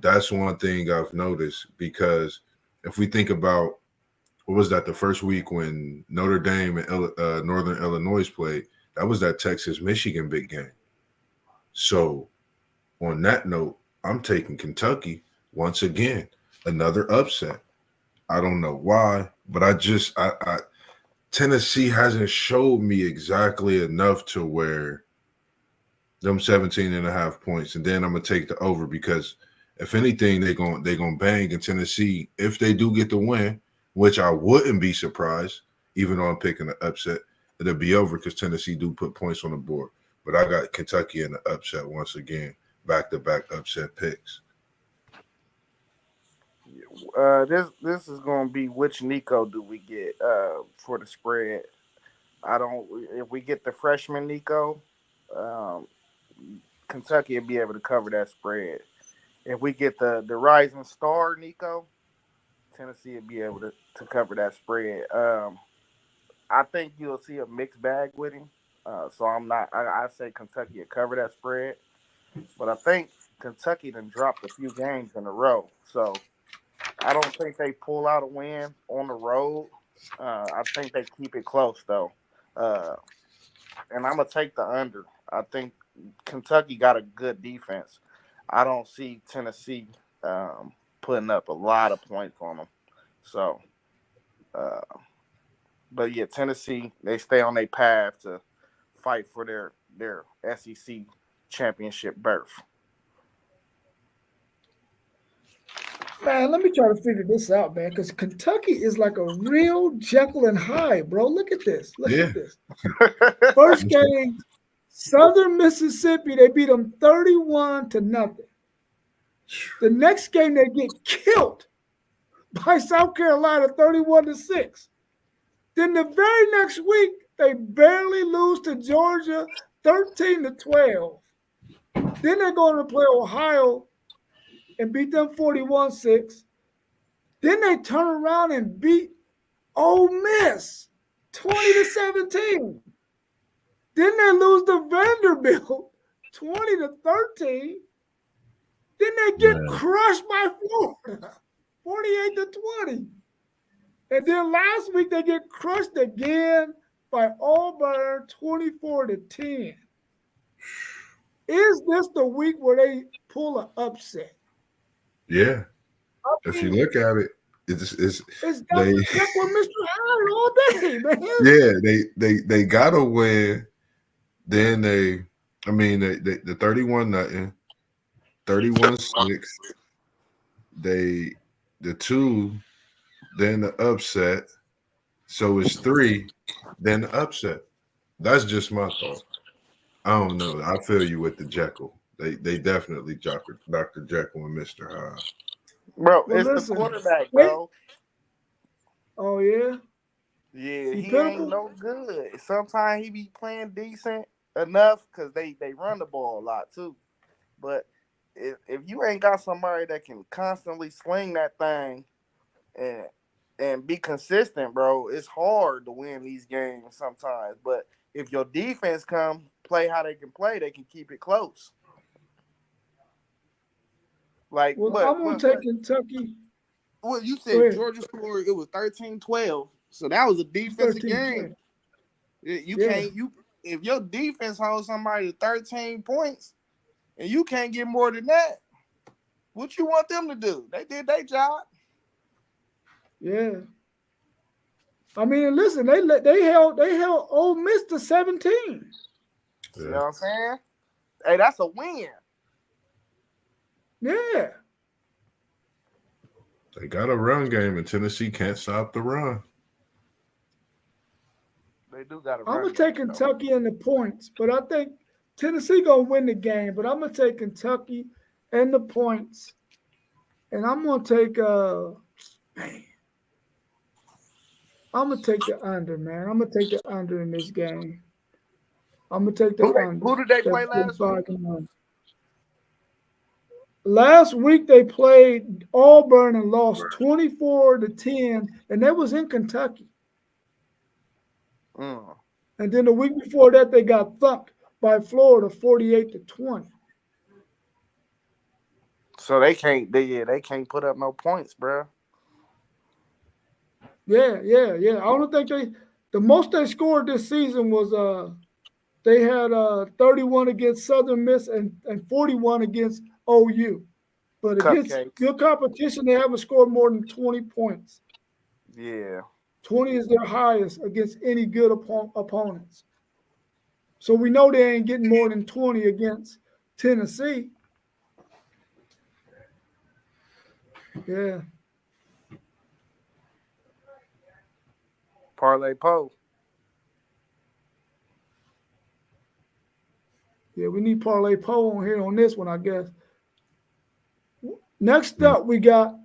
That's one thing I've noticed, because if we think about, what was that, the first week when Notre Dame and Northern Illinois played, that was that Texas-Michigan big game. So on that note, I'm taking Kentucky once again, another upset. I don't know why, but I Tennessee hasn't showed me exactly enough to where them 17 and a half points. And then I'm going to take the over, because if anything, they're going to bang in Tennessee. If they do get the win, which I wouldn't be surprised, even though I'm picking the upset, it'll be over because Tennessee do put points on the board. But I got Kentucky in the upset once again, back-to-back upset picks. This is going to be which Nico do we get for the spread. If we get the freshman Nico, Kentucky will be able to cover that spread. If we get the rising star Nico, Tennessee will be able to cover that spread. I think you'll see a mixed bag with him. So I say Kentucky will cover that spread. But I think Kentucky done dropped a few games in a row. So I don't think they pull out a win on the road. I think they keep it close, though. And I'm going to take the under. I think Kentucky got a good defense. I don't see Tennessee putting up a lot of points on them. So, but yeah, Tennessee, they stay on their path to fight for their SEC championship berth. Man, let me try to figure this out, man, because Kentucky is like a real Jekyll and Hyde, bro. Look at this. Look at this. First game, Southern Mississippi, they beat them 31-0. The next game, they get killed by South Carolina 31-6. Then the very next week, they barely lose to Georgia 13-12. Then they're going to play Ohio and beat them 41-6. Then they turn around and beat Ole Miss 20-17. Then they lose to Vanderbilt 20-13. Then they get crushed by Florida 48-20. And then last week they get crushed again by Auburn 24-10. Is this the week where they pull an upset? Yeah. If you look at it, it's they with Mr. Hyde all day, man. Yeah, they gotta win. Then the 31-0, 31-6. The 2, then the upset. So it's 3, then the upset. That's just my thought. I don't know. I feel you with the Jekyll. They definitely Dr. Jekyll and Mr. Hyde. Bro, Well, it's the listen, quarterback, wait. bro. Oh yeah, Yeah, he he ain't pitiful. no good. Sometimes he be playing decent enough because they run the ball a lot too. But if you ain't got somebody that can constantly sling that thing and be consistent, bro, it's hard to win these games sometimes. But if your defense come play how they can keep it close. Like Well, I'm gonna take Kentucky. what you Go said ahead. Georgia scored, it was 13-12. So that was a defensive 13 game. points. You Yeah. can't if your defense holds somebody to 13 points and you can't get more than that, what you want them to do? They did their job. Yeah. I mean, listen, they held Ole Miss to 17. You know what I'm saying? Hey, that's a win. Yeah. They got a run game, and Tennessee can't stop the run. They do got a I'm run gonna take game, though. Kentucky in the points, but I think Tennessee gonna win the game. But I'm gonna take Kentucky and the points, and I'm gonna take man, I'm gonna take the under, man. I'm gonna take the under in this game. I'm gonna take the under. Who did they play That last week? 45-1. Last week they played Auburn and lost 24-10, and that was in Kentucky. And then the week before that, they got thumped by Florida 48-20. So they can't put up no points, bro. Yeah. I don't think the most they scored this season was they had 31 against Southern Miss and 41 against OU. But against Cupcakes. good competition, they haven't scored more than 20 points. Yeah. 20 is their highest against any good opponents. So we know they ain't getting more than 20 against Tennessee. Yeah. Parlay Poe. Yeah, we need Parlay Poe on here on this one, I guess. Next up, we got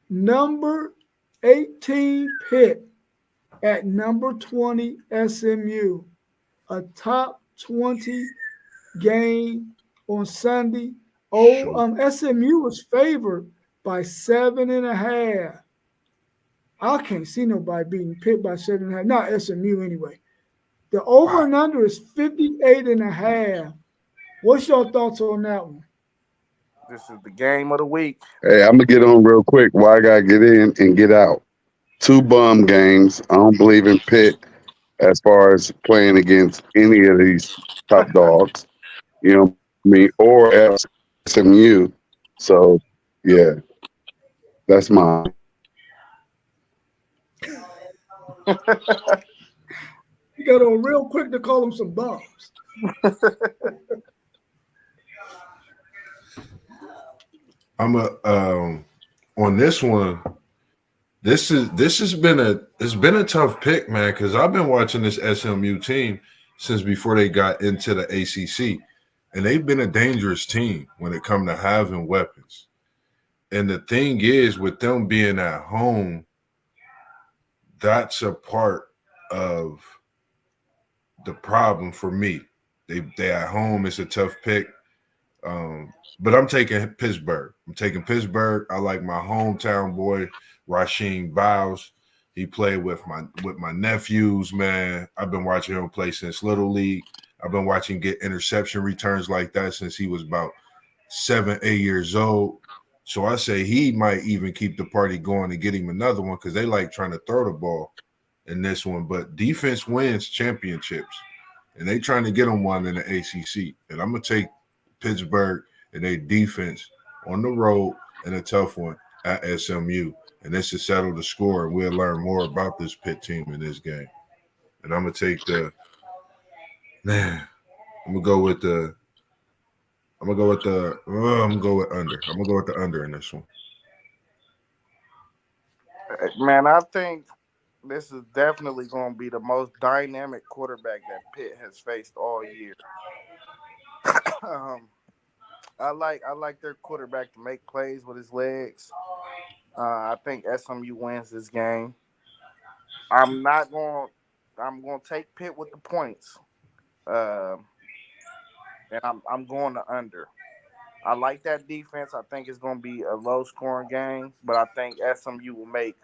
number 18 Pitt at number 20 SMU. A top 20 game on Sunday. SMU was favored by 7.5. I can't see nobody beating Pitt by 7.5. Not SMU anyway. The over and under is 58.5. What's your thoughts on that one? This is the game of the week. Hey, I'm gonna get on real quick. Why I gotta get in and get out? 2 bum games. I don't believe in Pitt as far as playing against any of these top dogs. You know what I mean? Or SMU. So yeah, that's mine. You got on real quick to call them some bums. I'm on this one. This has been a tough pick, man, because I've been watching this SMU team since before they got into the ACC, and they've been a dangerous team when it comes to having weapons. And the thing is, with them being at home, that's a part of the problem for me. They at home. It's a tough pick. But I'm taking Pittsburgh. I like my hometown boy, Rasheem Biles. He played with my nephews, man. I've been watching him play since Little League. I've been watching get interception returns like that since he was about 7, 8 years old. So I say he might even keep the party going and get him another one because they like trying to throw the ball in this one. But defense wins championships, and they trying to get them one in the ACC. And I'm going to take Pittsburgh and their defense on the road in a tough one at SMU. And this is settle the score, and we'll learn more about this Pitt team in this game. And I'm going to take I'm going to go with the under in this one. Man, I think this is definitely going to be the most dynamic quarterback that Pitt has faced all year. um, I like their quarterback to make plays with his legs. I think SMU wins this game. I'm not going. I'm going to take Pitt with the points, and I'm going to under. I like that defense. I think it's going to be a low scoring game, but I think SMU will make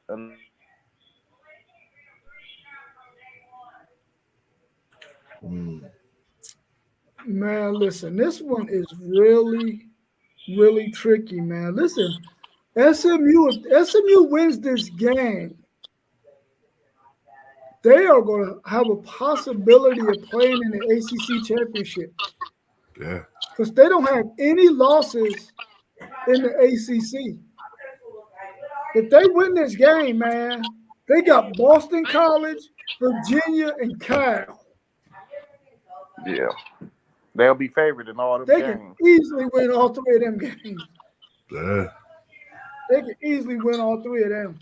Mm. Man, listen, this one is really, really tricky, man. Listen, SMU wins this game, they are going to have a possibility of playing in the ACC championship Yeah. because they don't have any losses in the ACC. If they win this game, man, they got Boston College, Virginia, and Cal. yeah. They'll be favored in all them They games. can easily win all three of them games. Yeah. They can easily win all three of them.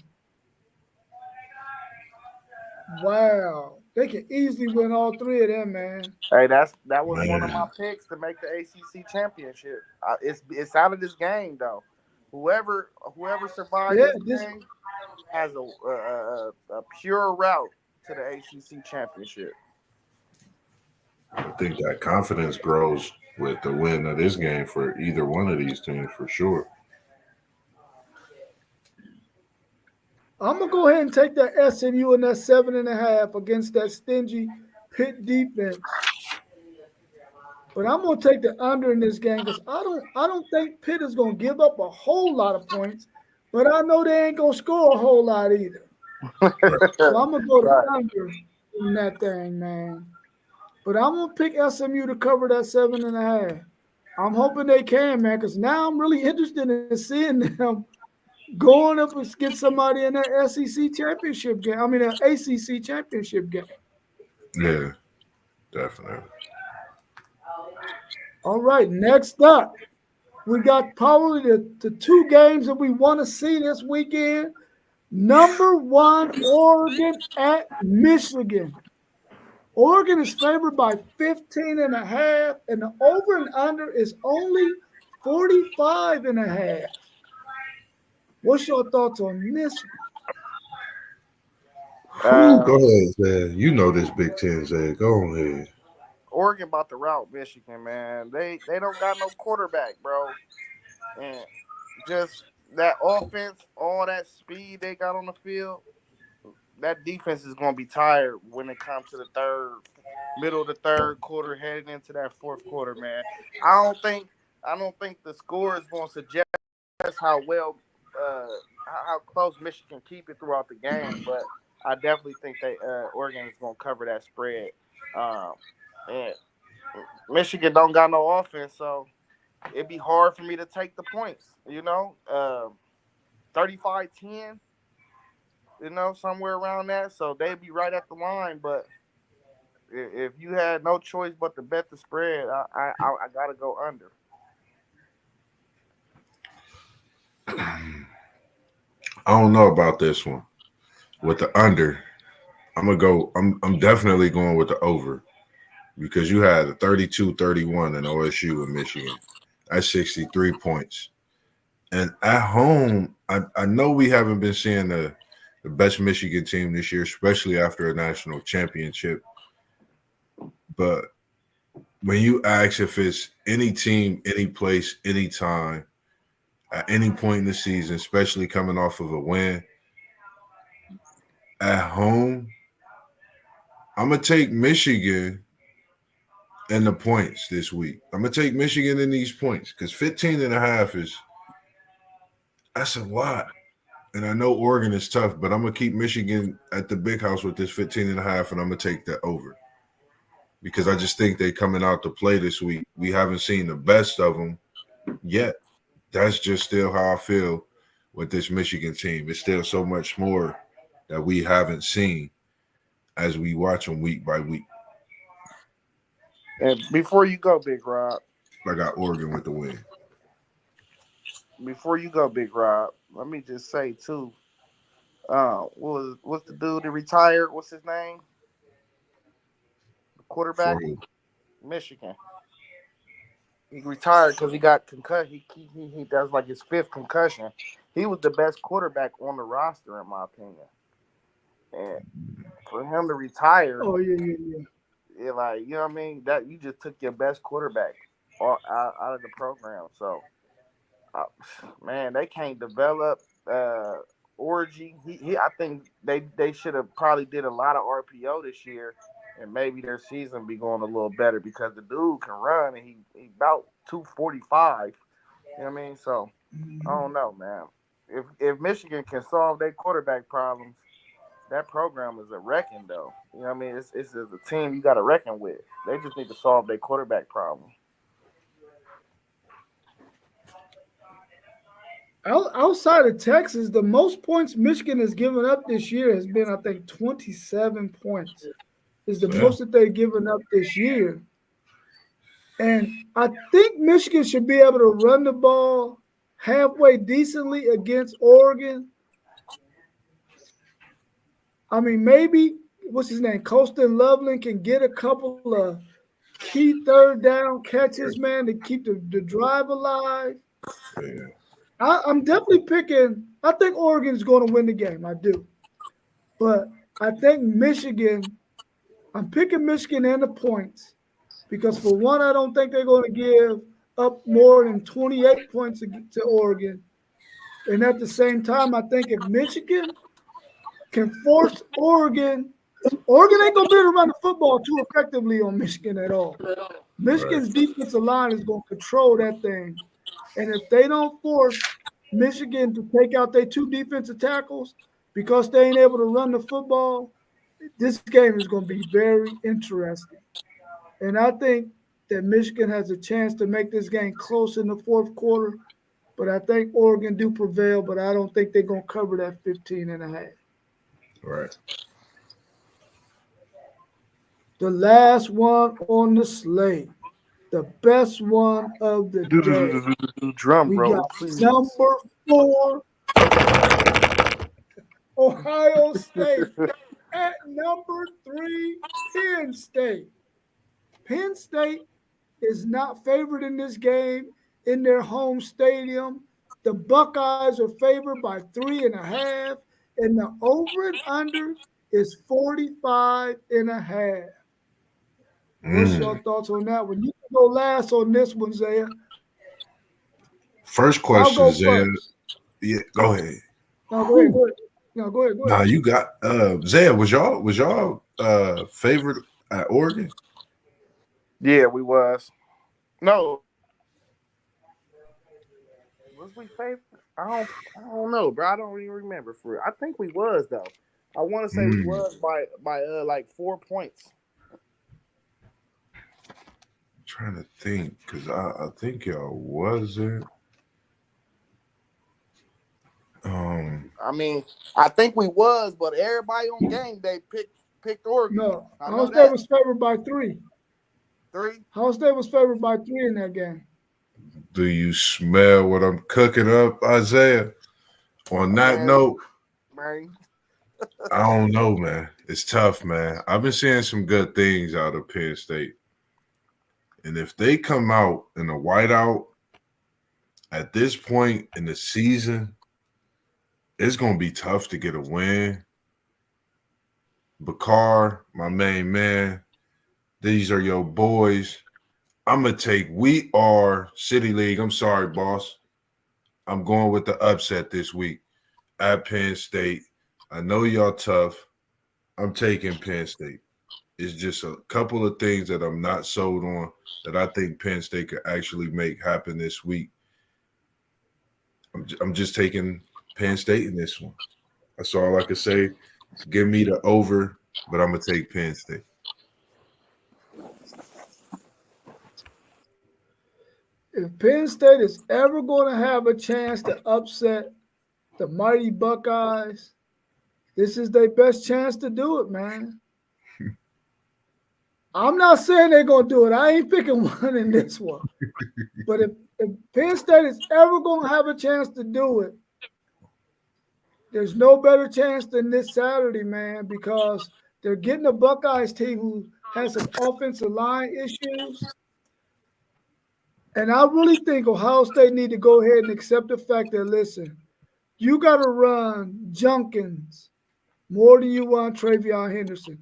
Wow. They can easily win all three of them, man. Hey, that was one of Man. my picks to make the ACC championship. It's out of this game though. Whoever survives Yeah, this game has a pure route to the ACC championship. I think that confidence grows with the win of this game for either one of these teams for sure. I'm gonna go ahead and take that SMU in that 7.5 against that stingy Pitt defense. But I'm gonna take the under in this game because I don't think Pitt is gonna give up a whole lot of points, but I know they ain't gonna score a whole lot either. So I'm gonna go to Right. under in that thing, man. But I'm gonna pick SMU to cover that 7.5. I'm hoping they can, man, because now I'm really interested in seeing them going up against somebody in that SEC championship game. I mean, an ACC championship game. Yeah, definitely. All right, next up, we got probably the two games that we want to see this weekend. Number one, Oregon at Michigan. Oregon is favored by 15.5, and the over and under is only 45.5. What's your thoughts on this Whew, Uh, go ahead, Zed. You know this Big Ten, Zed. Go on ahead. Oregon about to rout Michigan, man. They don't got no quarterback, bro, and just that offense, all that speed they got on the field. That defense is going to be tired when it comes to the middle of the third quarter, heading into that fourth quarter, man. I don't think the score is going to suggest how well, how close Michigan keep it throughout the game, but I definitely think Oregon is going to cover that spread. And Michigan don't got no offense, so it'd be hard for me to take the points. 35-10. Somewhere around that. So they'd be right at the line. But if you had no choice but to bet the spread, I gotta go under. I don't know about this one. With the under, I'm definitely going with the over because you had a 32-31 in OSU in Michigan. That's 63 points. And at home, I know we haven't been seeing the best Michigan team this year, especially after a national championship. But when you ask if it's any team, any place, any time, at any point in the season, especially coming off of a win, at home, I'm going to take Michigan and the points this week. I'm going to take Michigan in these points because 15.5 that's a lot. And I know Oregon is tough, but I'm going to keep Michigan at the big house with this 15.5, and I'm going to take that over because I just think they're coming out to play this week. We haven't seen the best of them yet. That's just still how I feel with this Michigan team. It's still so much more that we haven't seen as we watch them week by week. And before you go, Big Rob. I got Oregon with the win. Before you go, Big Rob, let me just say too. what's the dude that retired? What's his name? The quarterback, For Michigan. He retired because he got concussed. He does like his 5th concussion. He was the best quarterback on the roster, in my opinion. And for him to retire, Oh yeah. like, you know what I mean, that you just took your best quarterback out of the program. So, man, they can't develop. Orgy, I think they should have probably did a lot of RPO this year, and maybe their season be going a little better because the dude can run and he about 245. You know what I mean? So I don't know, man. If Michigan can solve their quarterback problems, that program is a wrecking though. You know what I mean? It's a team you got to reckon with. They just need to solve their quarterback problem. Outside of Texas, the most points Michigan has given up this year has been, I think, 27 points. Is the most that they've given up this year. And I think Michigan should be able to run the ball halfway decently against Oregon. I mean, maybe, what's his name? Colston Loveland can get a couple of key third down catches, man, to keep the drive alive. yeah. I'm definitely picking. I think Oregon's going to win the game. I do. But I think Michigan, I'm picking Michigan and the points because, for one, I don't think they're going to give up more than 28 points to Oregon. And at the same time, I think if Michigan can force Oregon ain't going to be able to run the football too effectively on Michigan at all. Michigan's defensive line is going to control that thing. And if they don't force Michigan to take out their 2 defensive tackles because they ain't able to run the football, this game is going to be very interesting. And I think that Michigan has a chance to make this game close in the 4th quarter. But I think Oregon do prevail, but I don't think they're going to cover that 15.5. Right. The last one on the slate, the best one of the day. Drum We roll, got please. number 4, Ohio State. At number 3, Penn State. Penn State is not favored in this game in their home stadium. The Buckeyes are favored by 3.5, and the over and under is 45.5. What's your thoughts on that one? You can go last on this one, Zaya. First I'll question, go Zaya. first. Yeah, go ahead. No, go ahead. No, go ahead. Nah, you got Zaya. Was y'all favorite at Oregon? Yeah, we was. No. Was we favorite? I don't know, bro. I don't even remember for real. I think we was though. I want to say we was by like 4 points. Trying to think, because I think y'all wasn't. I mean, I think we was, but everybody on game day picked Oregon. No, I Ohio know State that. was favored by 3. 3. Ohio State was favored by 3 in that game. Do you smell what I'm cooking up, Isaiah? On that note, man. I don't know, man. It's tough, man. I've been seeing some good things out of Penn State. And if they come out in a whiteout at this point in the season, it's going to be tough to get a win. Bakar, my main man, these are your boys. I'm going to take, we are City League. I'm sorry, boss. I'm going with the upset this week at Penn State. I know y'all tough. I'm taking Penn State. It's just a couple of things that I'm not sold on that I think Penn State could actually make happen this week. I'm just taking Penn State in this one. That's all I can say. Give me the over, but I'm going to take Penn State. If Penn State is ever going to have a chance to upset the mighty Buckeyes, this is their best chance to do it, man. I'm not saying they're going to do it. I ain't picking one in this one. But if Penn State is ever going to have a chance to do it, there's no better chance than this Saturday, man, because they're getting a Buckeyes team who has some offensive line issues. And I really think Ohio State need to go ahead and accept the fact that, listen, you got to run Junkins more than you run Travion Henderson.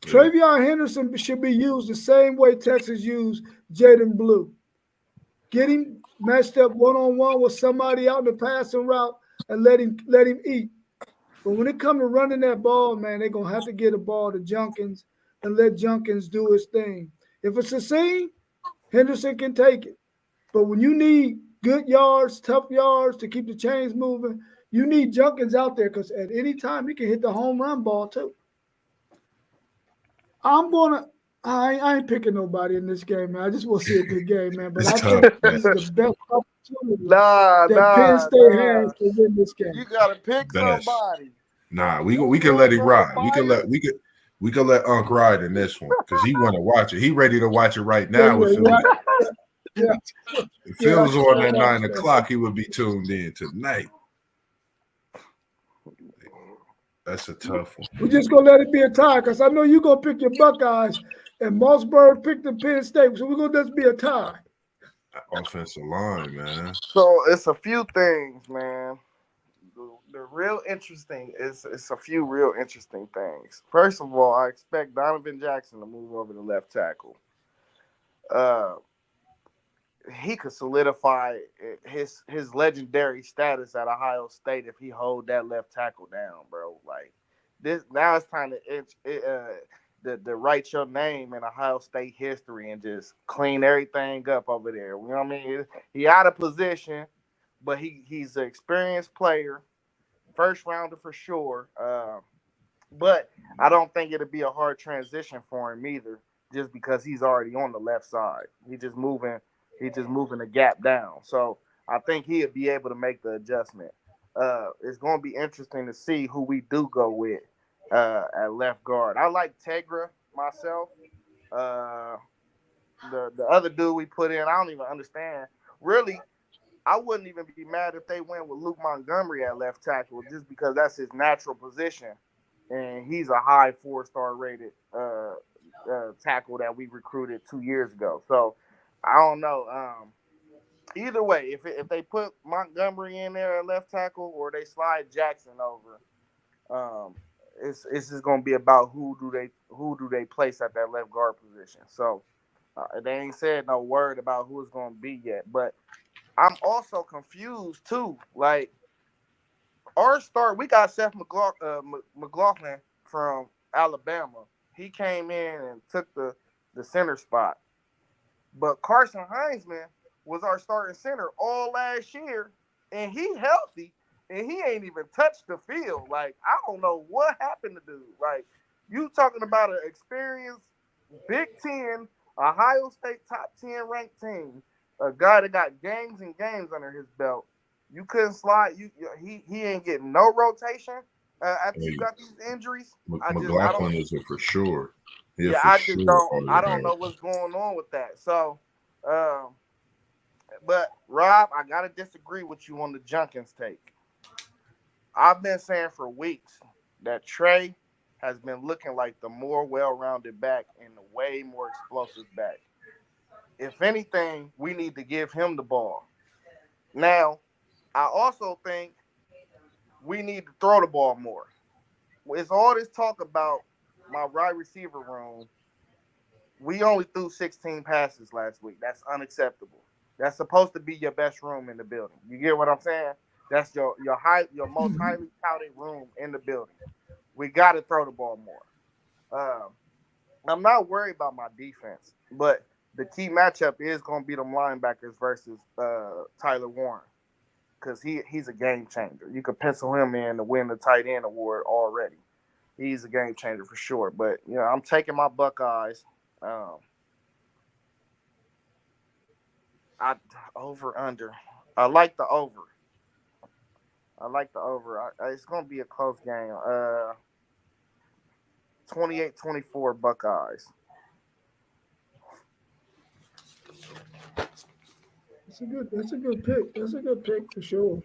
Yeah. Travion Henderson should be used the same way Texas used Jaden Blue. Get him matched up one-on-one with somebody out in the passing route and let him eat. But when it comes to running that ball, man, they're going to have to get a ball to Junkins and let Junkins do his thing. If it's a seam, Henderson can take it. But when you need good yards, tough yards to keep the chains moving, you need Junkins out there because at any time he can hit the home run ball too. I ain't picking nobody in this game, man. I just want to see a good game, man. But It's I tough, think man. this is the best opportunity Nah, that Penn State has to win this game. You gotta pick Best. somebody. Nah, we can let him ride. We can let Unc ride in this one because he want to watch it. He ready to watch it right now. If Phil was on at 9 o'clock, he would be tuned in tonight. That's a tough one. We're just gonna let it be a tie because I know you're gonna pick your Buckeyes and Mossberg picked the Penn State, so we're gonna just be a tie. Offensive line, man. So it's a few things, man. The real interesting is it's a few real interesting things. First of all, I expect Donovan Jackson to move over to left tackle. He could solidify his legendary status at Ohio State if he hold that left tackle down, bro. Like this, now it's time to write your name in Ohio State history and just clean everything up over there. You know what I mean? He out of position, but he's an experienced player, first rounder for sure. But I don't think it'll be a hard transition for him either, just because he's already on the left side. He's just moving the gap down. So I think he'll be able to make the adjustment. It's going to be interesting to see who we do go with at left guard. I like Tegra myself. The other dude we put in, I don't even understand. Really, I wouldn't even be mad if they went with Luke Montgomery at left tackle just because that's his natural position. And he's a high 4-star rated tackle that we recruited 2 years ago. So I don't know. Either way, if they put Montgomery in there at left tackle or they slide Jackson over, it's just gonna be about who do they place at that left guard position. So they ain't said no word about who it's gonna be yet. But I'm also confused too. Like our start, we got Seth McLaughlin from Alabama. He came in and took the center spot. But Carson Hinesman was our starting center all last year, and he healthy, and he ain't even touched the field. Like, I don't know what happened to dude. Like, you talking about an experienced Big Ten, Ohio State top 10 ranked team, a guy that got games and games under his belt. You couldn't slide. He ain't getting no rotation after you got these injuries. McLaughlin is it for sure. Yeah, I don't know what's going on with that. So, but Rob, I gotta disagree with you on the Junkins take. I've been saying for weeks that Trey has been looking like the more well-rounded back and the way more explosive back. If anything, we need to give him the ball. Now, I also think we need to throw the ball more. It's all this talk about my wide receiver room. We only threw 16 passes last week. That's unacceptable. That's supposed to be your best room in the building. You get what I'm saying? That's your most highly touted room in the building. We got to throw the ball more. I'm not worried about my defense, but the key matchup is going to be them linebackers versus Tyler Warren because he's a game changer. You could pencil him in to win the tight end award already. He's a game changer for sure. But, you know, I'm taking my Buckeyes. Over under. I like the over. It's going to be a close game. 28-24 Buckeyes. That's a good pick. That's a good pick for sure.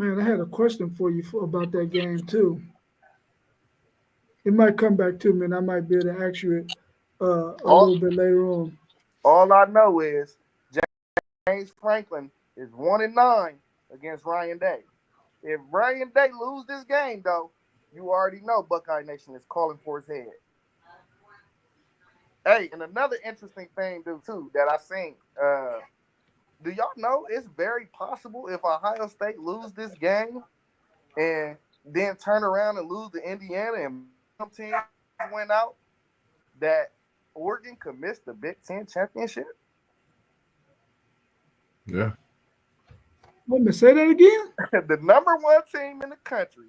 Man, I had a question for you about that game too. It might come back to me, and I might be able to ask you it a All little bit later on. all I know is James Franklin is 1-9 against Ryan Day. If Ryan Day lose this game, though, you already know Buckeye Nation is calling for his head. Hey, and another interesting thing, too, that I seen. Do y'all know it's very possible if Ohio State lose this game and then turn around and lose to Indiana and some teams win out, that Oregon could miss the Big Ten championship? Yeah. Wait a minute, say that again? The number one team in the country,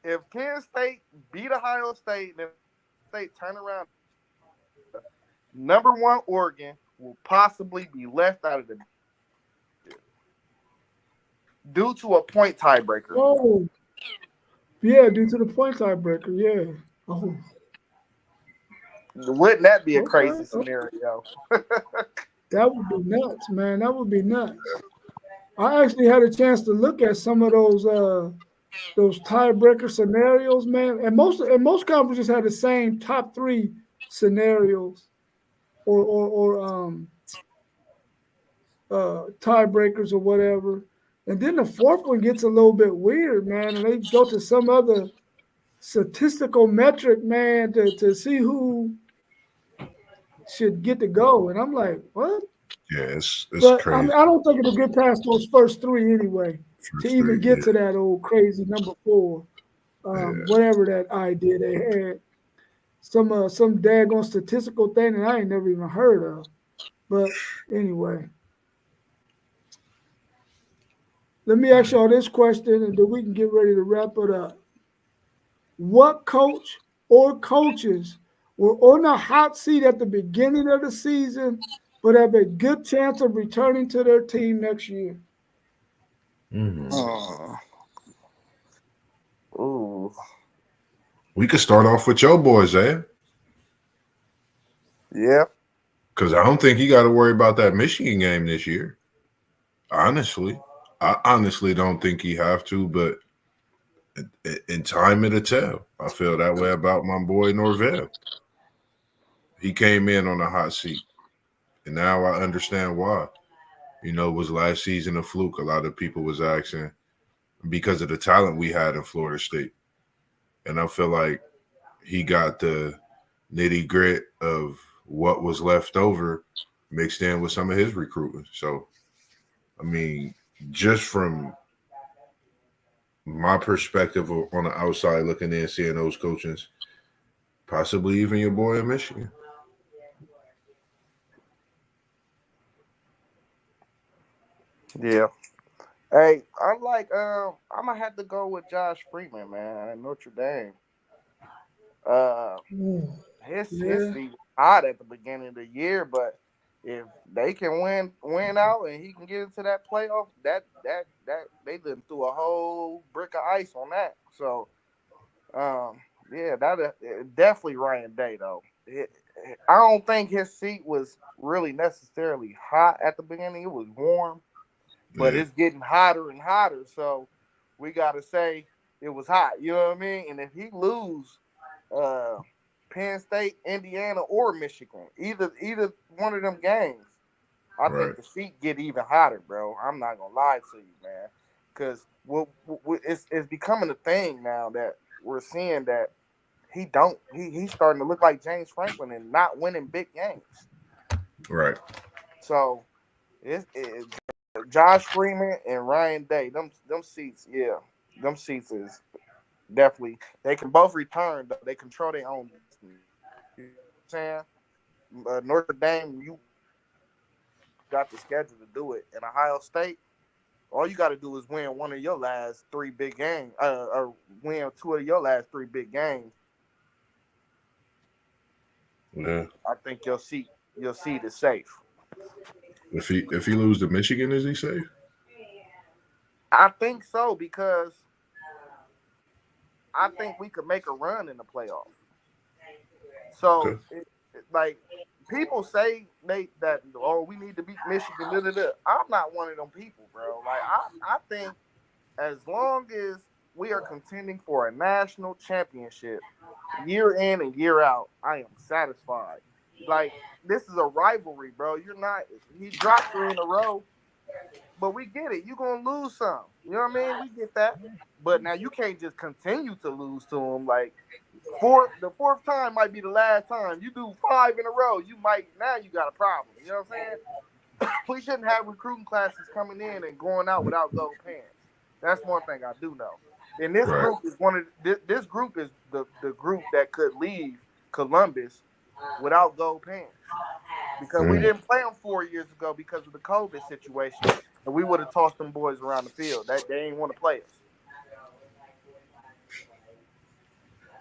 if Penn State beat Ohio State and State turn around, number one Oregon will possibly be left out of the due to a point tiebreaker. Oh, yeah, due to the point tiebreaker, yeah. Oh, Wouldn't that be a okay. crazy scenario? That would be nuts, man. That would be nuts. I actually had a chance to look at some of those tiebreaker scenarios, man. And most conferences had the same top three scenarios or tiebreakers or whatever. And then the fourth one gets a little bit weird, man. And they go to some other statistical metric, man, to see who should get to go. And I'm like, what? Yeah, it's But crazy. I don't think it'll get past those first three anyway to even get to that old crazy number four, whatever that idea they had. Some daggone statistical thing that I ain't never even heard of. But anyway, let me ask y'all this question, and then we can get ready to wrap it up. What coach or coaches were on the hot seat at the beginning of the season, but have a good chance of returning to their team next year? Ooh. We could start off with your boys, Yeah. Because I don't think you got to worry about that Michigan game this year. Honestly, I honestly don't think you have to, but in time it'll tell. I feel that way about my boy Norvell. He came in on a hot seat, and now I understand why. Was last season a fluke? A lot of people was asking because of the talent we had in Florida State. And I feel like he got the nitty grit of what was left over mixed in with some of his recruiting. So, I mean, just from my perspective on the outside looking in, seeing those coaches, possibly even your boy in Michigan. Yeah. Hey, I'm gonna have to go with Josh Freeman, man, at Notre Dame. His seat was hot at the beginning of the year, but if they can win out and he can get into that playoff, that they done threw a whole brick of ice on that. So, yeah, that definitely Ryan Day though. I don't think his seat was really necessarily hot at the beginning. It was warm. But it's getting hotter and hotter, so we got to say it was hot. You know what I mean? And if he lose Penn State, Indiana, or Michigan, either one of them games, I think the seat get even hotter, bro. I'm not going to lie to you, man, because it's becoming a thing now that we're seeing that he's starting to look like James Franklin and not winning big games. Right. So it's Josh Freeman and Ryan Day, them seats, yeah. Them seats is definitely, they can both return, though. They control their own destiny. You know what I'm saying? Notre Dame, you got the schedule to do it. In Ohio State, all you got to do is win one of your last three big games, or win two of your last three big games. Yeah. I think your seat is safe. If he lose to Michigan, is he safe? I think so, because I think we could make a run in the playoff. So, like, people say we need to beat Michigan. I'm not one of them people, bro. Like, I think as long as we are contending for a national championship year in and year out, I am satisfied. Like, this is a rivalry, bro. You're not. He dropped 3 in a row, but we get it. You're gonna lose some. You know what I mean? We get that. But now you can't just continue to lose to him. Like, the fourth time might be the last time. You do 5 in a row, you got a problem. You know what I'm saying? We shouldn't have recruiting classes coming in and going out without gold pants. That's one thing I do know. And this Right. group is this group is the group that could leave Columbus without gold pants. Because we didn't play them 4 years ago because of the COVID situation. And we would have tossed them boys around the field. That they ain't want to play us.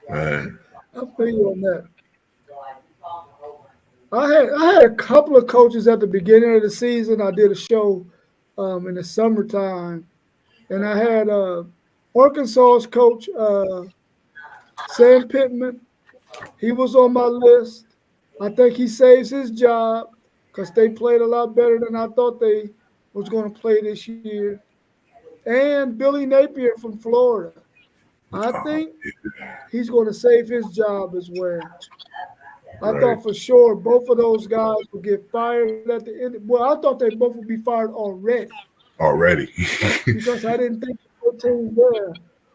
Man. I feel you on that. I had a couple of coaches at the beginning of the season. I did a show in the summertime, and I had Arkansas's coach Sam Pittman. He was on my list. I think he saves his job because they played a lot better than I thought they was going to play this year. And Billy Napier from Florida. I think he's going to save his job as well. I Right. thought for sure both of those guys would get fired at the end. Well, I thought they both would be fired already Already. because I didn't think the team there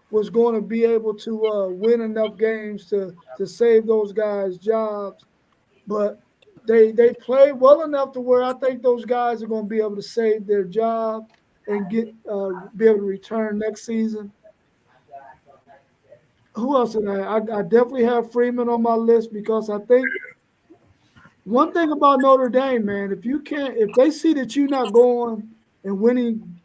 was going to be able to win enough games to save those guys' jobs. But they played well enough to where I think those guys are going to be able to save their job and get be able to return next season. Who else did I definitely have Freeman on my list because I think one thing about Notre Dame, man, if they see that you're not going and winning,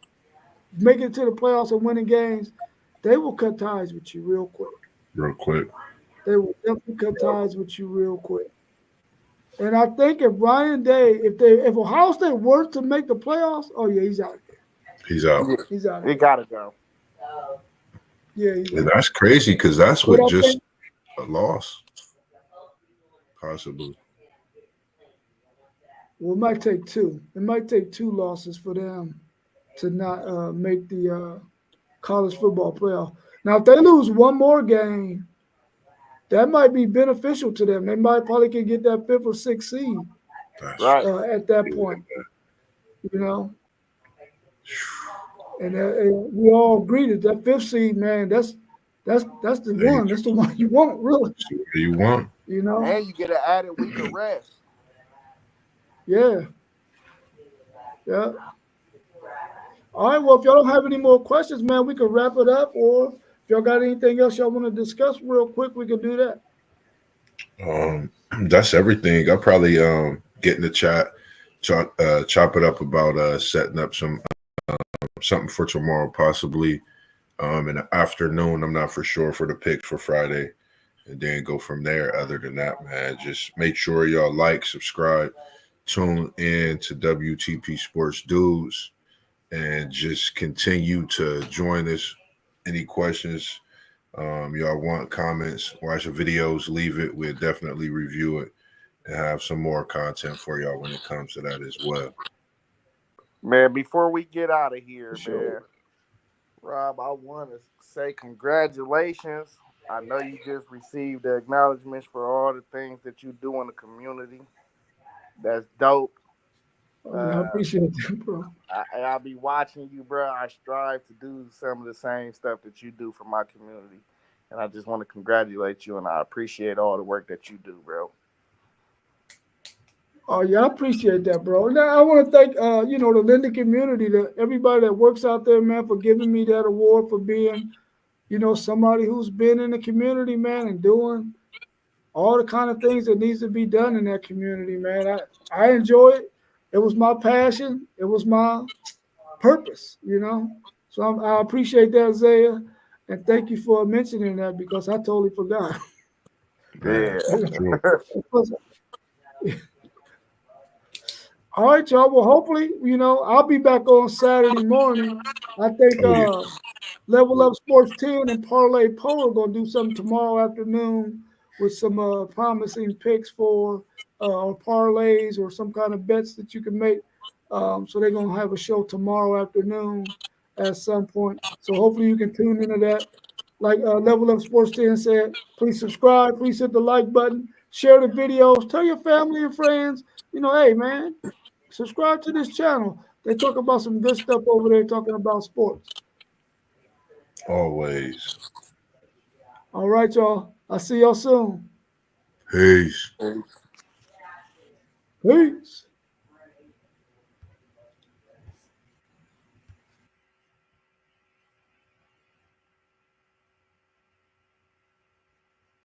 making it to the playoffs and winning games, they will cut ties with you real quick. Real quick. They will definitely cut ties with you real quick. And I think if Ryan Day, if Ohio State were to make the playoffs, oh yeah, he's out of there. He's out. He's out of It there. gotta go. Yeah, he's And out. that's crazy because that's But what I just think, a loss. Possibly. well, it might take two. It might take two losses for them to not make the college football playoff. Now, if they lose one more game, that might be beneficial to them. They might probably can get that fifth or sixth seed That's Right. at that point. You know, and we all agree that fifth seed, man, that's the one. That's the one you want, really. what you want. You know, And you get an added week of rest. yeah. All right. Well, if y'all don't have any more questions, man, we can wrap it up. Or if y'all got anything else y'all want to discuss real quick, we can do that. That's everything. I'll probably get in the chat, chop it up about setting up something for tomorrow, possibly in the afternoon. I'm not for sure for the pick for Friday, and then go from there. Other than that, man, just make sure y'all like, subscribe, tune in to WTP Sports Dudes, and just continue to join us. Any questions y'all want, comments, watch the videos, leave it. We'll definitely review it and have some more content for y'all when it comes to that as well. Man, before we get out of here, Sure. man, Rob, I want to say congratulations. I know you just received the acknowledgments for all the things that you do in the community. That's dope. I appreciate that, bro. I'll be watching you, bro. I strive to do some of the same stuff that you do for my community. And I just want to congratulate you, and I appreciate all the work that you do, bro. Oh yeah, I appreciate that, bro. Now I want to thank the Linden community, everybody that works out there, man, for giving me that award for being, somebody who's been in the community, man, and doing all the kind of things that needs to be done in that community, man. I enjoy it. It was my passion. It was my purpose, So I appreciate that, Isaiah, and thank you for mentioning that because I totally forgot. Yeah. All right, y'all. Well, hopefully, I'll be back on Saturday morning. I think Level Up Sports 10 and Parlay Poe are going to do something tomorrow afternoon with some promising picks for parlays or some kind of bets that you can make. So they're going to have a show tomorrow afternoon. at some point. So hopefully you can tune into that. Like Level Up Sports 10 said, please subscribe, please hit the like button, share the videos, tell your family and friends, hey man, subscribe to this channel. They talk about some good stuff over there talking about sports. Always. All right, y'all. I'll see y'all soon. Peace. Peace.